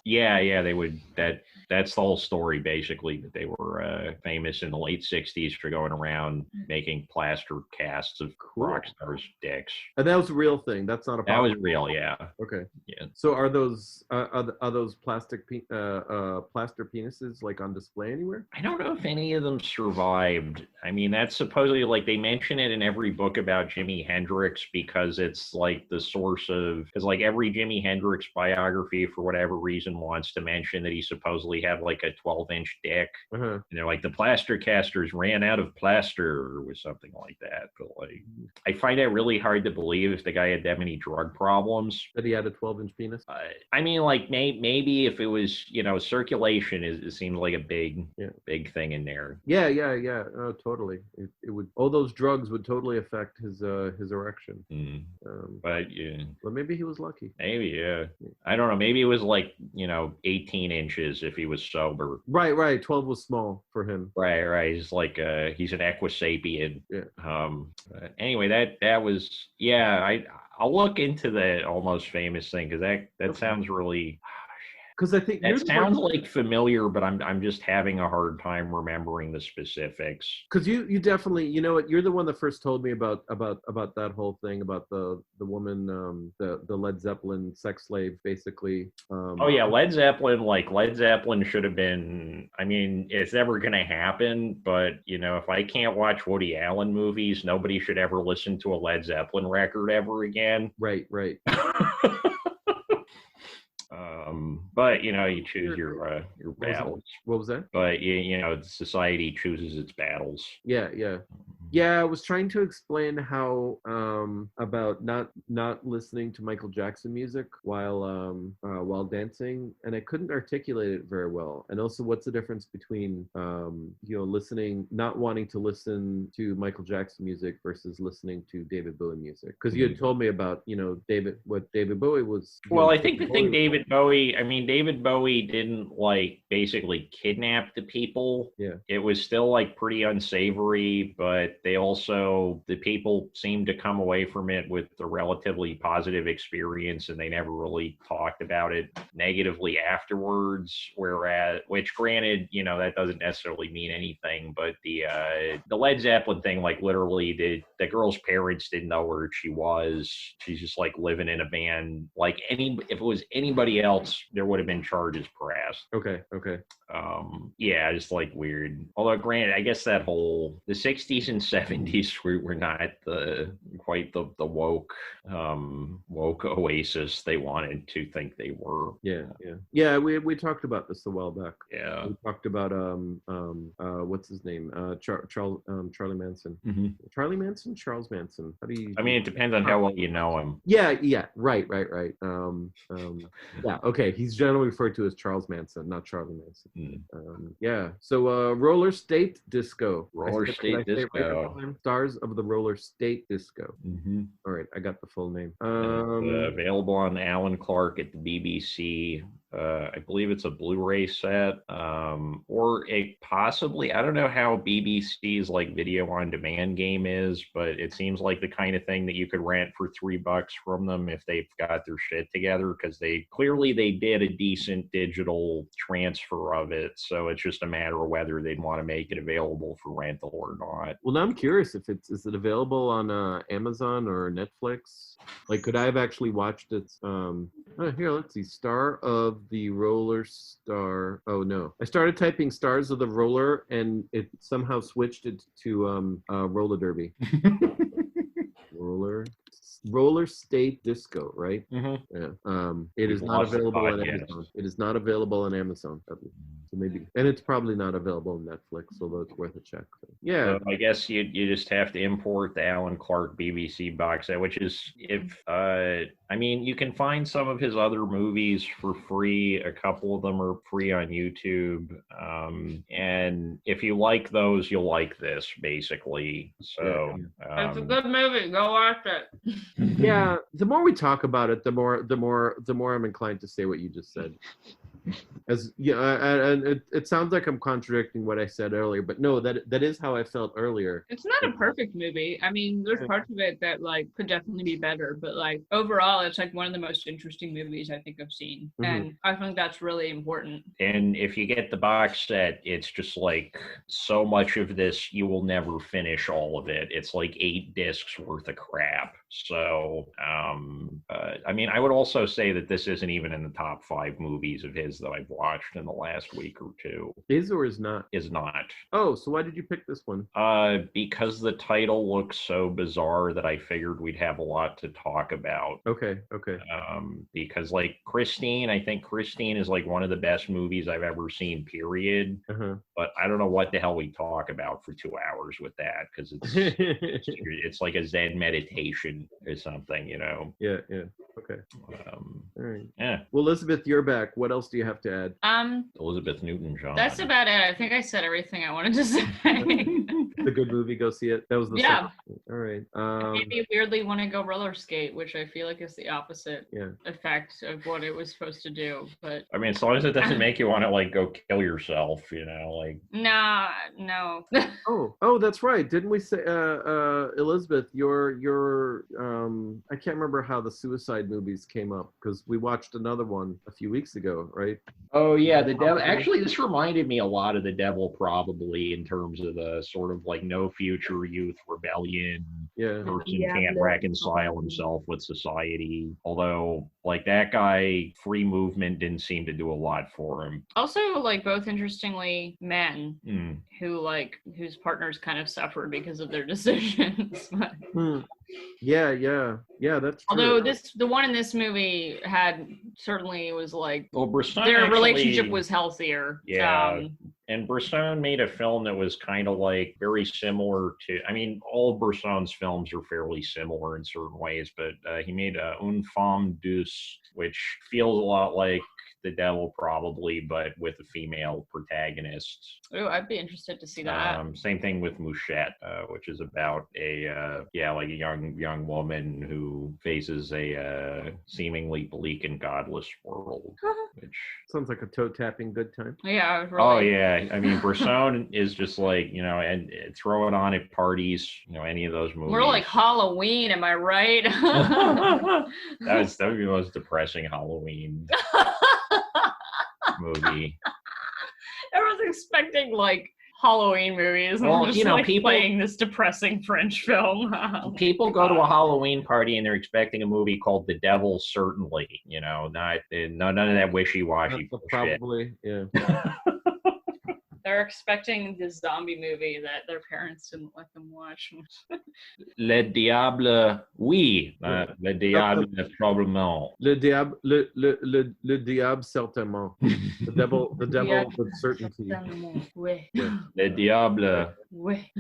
yeah, they would. That's the whole story, basically. That they were famous in the late '60s for going around making plaster casts of rock stars' dicks. And that was a real thing. That's not a. That was real, yeah. Okay. Yeah. So are those plaster penises like on display anywhere? I don't know if any of them survived. I mean, that's supposedly like they mention it in every book about Jimi Hendrix because it's like the source of, because like every Jimi Hendrix biography for whatever reason wants to mention that he supposedly had like a 12-inch dick. Uh-huh. And they're like, the plaster casters ran out of plaster or something like that. But like, I find it really hard to believe if the guy had that many drug problems. That he had a 12-inch penis? I mean, like maybe if it was, circulation it seems like a big thing in there. Yeah. Oh, totally. It would. All those drugs would totally affect his erection. But yeah. But maybe he was lucky. Maybe, yeah. I don't know. Maybe it was like 18 inches if he was sober. Right. 12 was small for him. Right. He's like he's an equisapien. Yeah. Anyway, that was I'll look into the Almost Famous thing because that sounds really. because I think It sounds like familiar, but I'm just having a hard time remembering the specifics. Because you definitely, you know what, you're the one that first told me about that whole thing about the woman, the Led Zeppelin sex slave, basically. Oh yeah, Led Zeppelin should have been. I mean, it's never going to happen. But you know, if I can't watch Woody Allen movies, nobody should ever listen to a Led Zeppelin record ever again. Right. But you know, you choose your battles. What was that? But you know, society chooses its battles. Yeah, I was trying to explain how about not listening to Michael Jackson music while dancing, and I couldn't articulate it very well. And also, what's the difference between not wanting to listen to Michael Jackson music versus listening to David Bowie music? Because you had told me about what David Bowie was. Well, I think the thing David Bowie didn't like basically kidnap the people. Yeah, it was still like pretty unsavory, but the people seemed to come away from it with a relatively positive experience, and they never really talked about it negatively afterwards. Which granted, you know, that doesn't necessarily mean anything, but the Led Zeppelin thing, like literally the girl's parents didn't know where she was. She's just like living in a van. Like if it was anybody else, there would have been charges pressed. Okay. Yeah, just like weird. Although granted, I guess that whole the 60s and 70s were not quite the woke oasis they wanted to think they were. Yeah. We talked about this a while back. Yeah, we talked about what's his name, Charlie Manson. Mm-hmm. Charles Manson. How do you? I mean, it depends on how well you know him. Yeah. Right. Yeah. Okay. He's generally referred to as Charles Manson, not Charlie Manson. Yeah. So Roller State Disco. Stars of the Roller State Disco. Mm-hmm. All right, I got the full name. Available on Alan Clarke at the BBC. I believe it's a Blu-ray set, or it possibly, I don't know how BBC's like video on demand game is, but it seems like the kind of thing that you could rent for $3 from them if they've got their shit together, because they did a decent digital transfer of it. So it's just a matter of whether they'd want to make it available for rental or not. Well, now I'm curious if is it available on Amazon or Netflix? Like, could I have actually watched it? Here, let's see. Star of the Roller Star. Oh no, I started typing Stars of the Roller, and it somehow switched it to Roller Derby. Roller State Disco, right? Mm-hmm. Yeah. It is not available on Amazon. It is not available on Amazon. So maybe, and it's probably not available on Netflix, although it's worth a check. So, yeah. So I guess you just have to import the Alan Clarke BBC box set, which is I mean, you can find some of his other movies for free. A couple of them are free on YouTube. And if you like those, you'll like this, basically. So it's a good movie. Go watch it. Yeah, the more we talk about it, the more I'm inclined to say what you just said. And it sounds like I'm contradicting what I said earlier, but no, that is how I felt earlier. It's not a perfect movie. I mean, there's parts of it that like could definitely be better, but like overall, it's like one of the most interesting movies I think I've seen, and I think that's really important. And if you get the box set, it's just like so much of this you will never finish all of it. It's like 8 discs worth of crap. So, I mean, I would also say that this isn't even in the top 5 movies of his that I've watched in the last week or two. Is or is not? Is not. Oh, so why did you pick this one? Because the title looks so bizarre that I figured we'd have a lot to talk about. Okay. Because like Christine, I think Christine is like one of the best movies I've ever seen, period. But I don't know what the hell we talk about for 2 hours with that, because it's like a Zen meditation or something, you know? Yeah. Okay. All right. Yeah. Well, Elizabeth, you're back. What else do you have to add? Elizabeth Newton-John. That's about it. I think I said everything I wanted to say. The good movie, go see it. That was the second. All right. It made me weirdly want to go roller skate, which I feel like is the opposite Yeah. effect of what it was supposed to do. But I mean, as long as it doesn't make you want to like go kill yourself, you know, like. No. Oh, that's right. Didn't we say, Elizabeth, your I can't remember how the suicide side movies came up because we watched another one a few weeks ago, right? Oh yeah, the devil. Actually, this reminded me a lot of the devil, probably in terms of the sort of like no future youth rebellion. Yeah. Person can't reconcile himself with society. Although, like that guy, free movement didn't seem to do a lot for him. Also, like both interestingly, men who like whose partners kind of suffered because of their decisions. Yeah, that's true. Although the one in this movie certainly was like, well, Bresson their relationship was healthier. Yeah. And Bresson made a film that was kind of like very similar to, I mean, all of Bresson's films are fairly similar in certain ways, but he made Une Femme Douce, which feels a lot like the devil probably, but with a female protagonist. Oh, I'd be interested to see that. Same thing with Mouchette, which is about a young woman who faces a seemingly bleak and godless world. Which sounds like a toe tapping good time. Yeah. Really... Oh yeah, I mean Bresson is just like, you know, and throw it on at parties, you know, any of those movies. We're like Halloween, am I right? that would be the most depressing Halloween movie. Everyone's expecting like Halloween movies. And Well, just, you know, like, people playing this depressing French film. People go to a Halloween party and they're expecting a movie called The Devil Certainly. You know, none of that wishy-washy bullshit. Probably, yeah. They're expecting this zombie movie that their parents didn't let them watch. Le Diable, oui. Le Diable, probablement. Le Diable, le Diable, certainement. The devil with certainty. Oui. Yeah. Le Diable. Oui.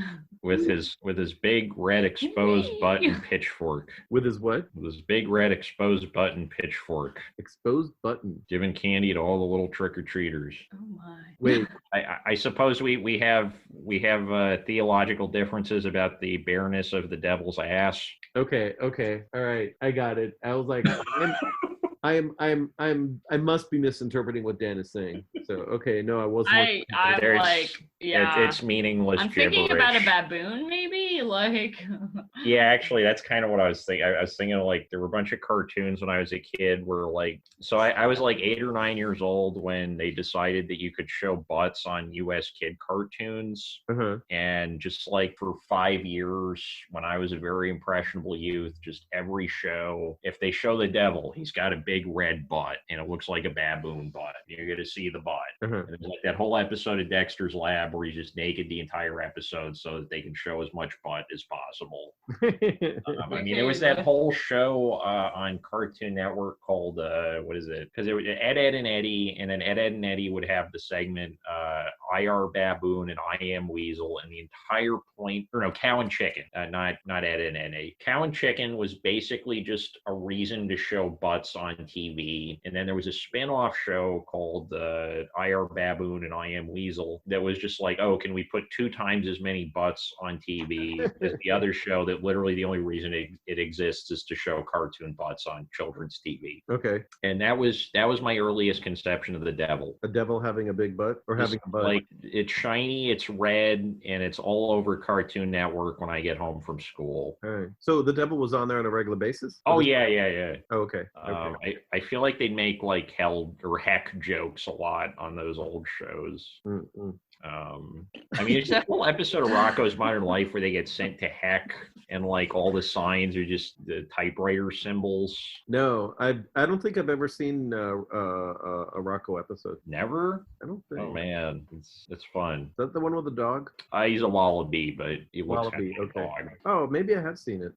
With his big red exposed butt and pitchfork. With his what? With his big red exposed butt and pitchfork. Exposed button. Giving candy to all the little trick-or-treaters. Oh my. Wait. I suppose we have theological differences about the bareness of the devil's ass. Okay. All right. I got it. I was like, I must be misinterpreting what Dan is saying. So okay, no, I wasn't. I'm like, yeah, it's meaningless. I'm thinking about a baboon, maybe. Like, yeah, actually, that's kind of what I was thinking. I was thinking like there were a bunch of cartoons when I was a kid. Where like, so I was like 8 or 9 years old when they decided that you could show butts on U.S. kid cartoons, and just like for 5 years, when I was a very impressionable youth, just every show, if they show the devil, he's got a big red butt and it looks like a baboon butt. You're going to see the butt. And it's like that whole episode of Dexter's Lab where he's just naked the entire episode so that they can show as much butt as possible. I mean, there was that whole show on Cartoon Network called, what is it? Because it was Ed, Ed, and Eddie, and then Ed, Ed, and Eddie would have the segment IR Baboon and I Am Weasel, and the entire point, or no, Cow and Chicken, not Ed and Eddie. Cow and Chicken was basically just a reason to show butts on TV, and then there was a spin-off show called IR Baboon and I Am Weasel that was just like, oh, can we put 2 times as many butts on TV as the other show that literally the only reason it exists is to show cartoon butts on children's TV. Okay. And that was my earliest conception of the devil. A devil having a big butt or having a butt? Like, it's shiny, it's red, and it's all over Cartoon Network when I get home from school. All right. So the devil was on there on a regular basis? Oh, yeah. Oh, okay. I feel like they'd make like hell or heck jokes a lot on those old shows. I mean, it's that whole episode of Rocko's Modern Life where they get sent to heck and like all the signs are just the typewriter symbols. No, I don't think I've ever seen a Rocko episode. Never? I don't think. Oh man, it's fun. Is that the one with the dog? He's a wallaby, but he looks Wallaby, kind of like a dog. Oh, maybe I have seen it.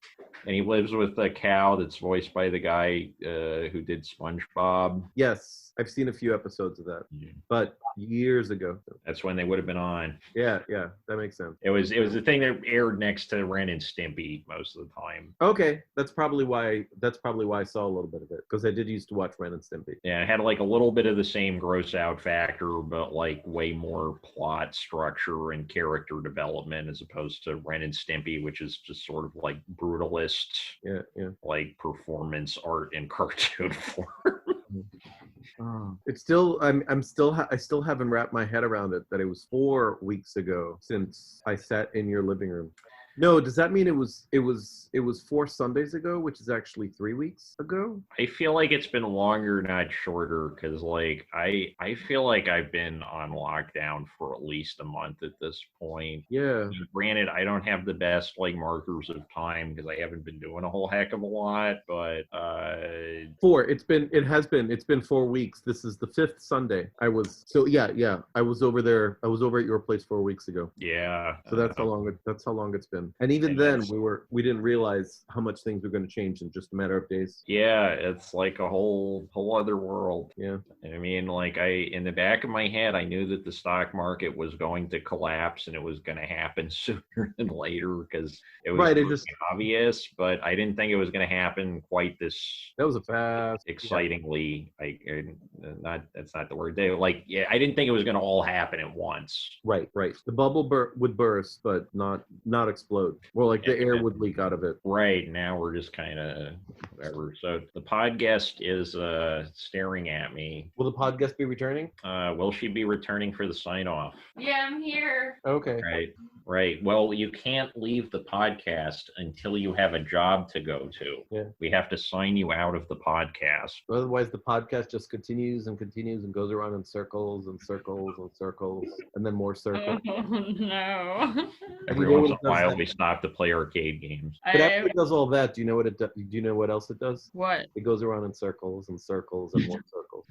And he lives with a cow that's voiced by the guy who did SpongeBob. Yes, I've seen a few episodes of that, but years ago. That's when they would have been on. Yeah, that makes sense. It was the thing that aired next to Ren and Stimpy most of the time. Okay, that's probably why I saw a little bit of it, because I did used to watch Ren and Stimpy. Yeah, it had like a little bit of the same gross out factor, but like way more plot structure and character development as opposed to Ren and Stimpy, which is just sort of like brutalist, like performance art in cartoon form. It's still I still haven't wrapped my head around it that it was 4 weeks ago since I sat in your living room. No, does that mean it was 4 Sundays ago, which is actually 3 weeks ago? I feel like it's been longer, not shorter, because like I feel like I've been on lockdown for at least a month at this point. Yeah. Granted, I don't have the best like markers of time because I haven't been doing a whole heck of a lot, but 4. It's been 4 weeks. This is the 5th Sunday. I was over there. I was over at your place 4 weeks ago. yeah. So that's how long it's been. And even then we didn't realize how much things were going to change in just a matter of days. Yeah, it's like a whole other world. Yeah. I mean, like in the back of my head, I knew that the stock market was going to collapse and it was going to happen sooner than later because it was obvious, but I didn't think it was going to happen quite this. That was a fast, excitingly. That's not the word. I didn't think it was going to all happen at once. Right. The bubble would burst, but not explode. Well, like the air would leak out of it. Right now, we're just kind of whatever. So the podcast is staring at me. Will the podcast be returning? Will she be returning for the sign off? Yeah, I'm here. Okay. Right. Well, you can't leave the podcast until you have a job to go to. Yeah. We have to sign you out of the podcast. Otherwise, the podcast just continues and goes around in circles and circles and circles, and then more circles. Oh, no. Every once in a while, we stop to play arcade games. But after it does all that, do you know what it does? Do you know what else it does? What? It goes around in circles and circles and more circles.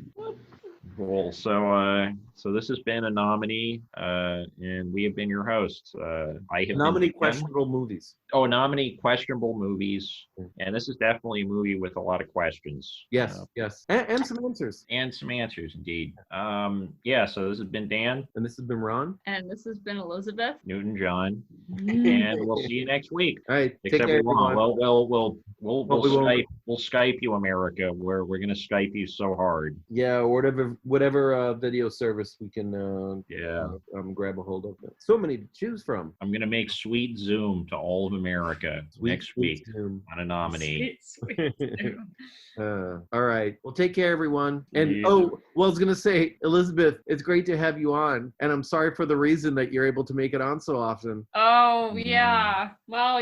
Cool. So this has been a nominee, and we have been your hosts. I have nominee questionable movies. Oh, nominee questionable movies, and this is definitely a movie with a lot of questions. Yes, and some answers. And some answers, indeed. So this has been Dan, and this has been Ron, and this has been Elizabeth Newton-John, and we'll see you next week. All right, except take care, Ron. We'll Skype you, America. We're gonna Skype you so hard. Yeah, or whatever video service we can grab a hold of. So many to choose from. I'm gonna make Sweet Zoom to all of America next week on a nominee. Sweet all right. Well, take care, everyone. And I was gonna say, Elizabeth, it's great to have you on, and I'm sorry for the reason that you're able to make it on so often. Oh yeah. Well,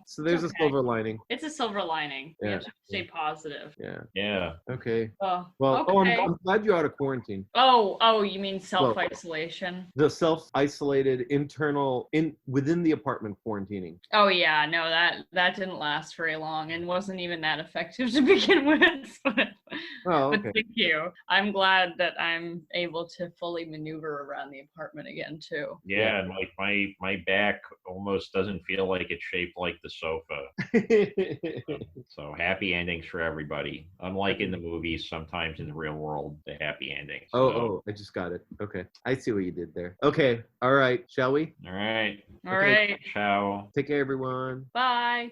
So there's a silver lining. It's a silver lining. Yeah. You have to stay positive. Yeah. Okay. Oh. Well, okay. I'm glad you're out of quarantine. Oh, you mean self-isolation? The self-isolated internal within the apartment quarantining. Oh yeah, no, that didn't last very long and wasn't even that effective to begin with. But thank you. I'm glad that I'm able to fully maneuver around the apartment again too. Yeah, and like my back almost doesn't feel like it's shaped like the sofa. So happy endings for everybody. Unlike in the movies, sometimes in the real world, the happy endings. I just got it. Okay. I see what you did there. Okay. All right. Shall we? All right. All right. Ciao. Take care, everyone. Bye.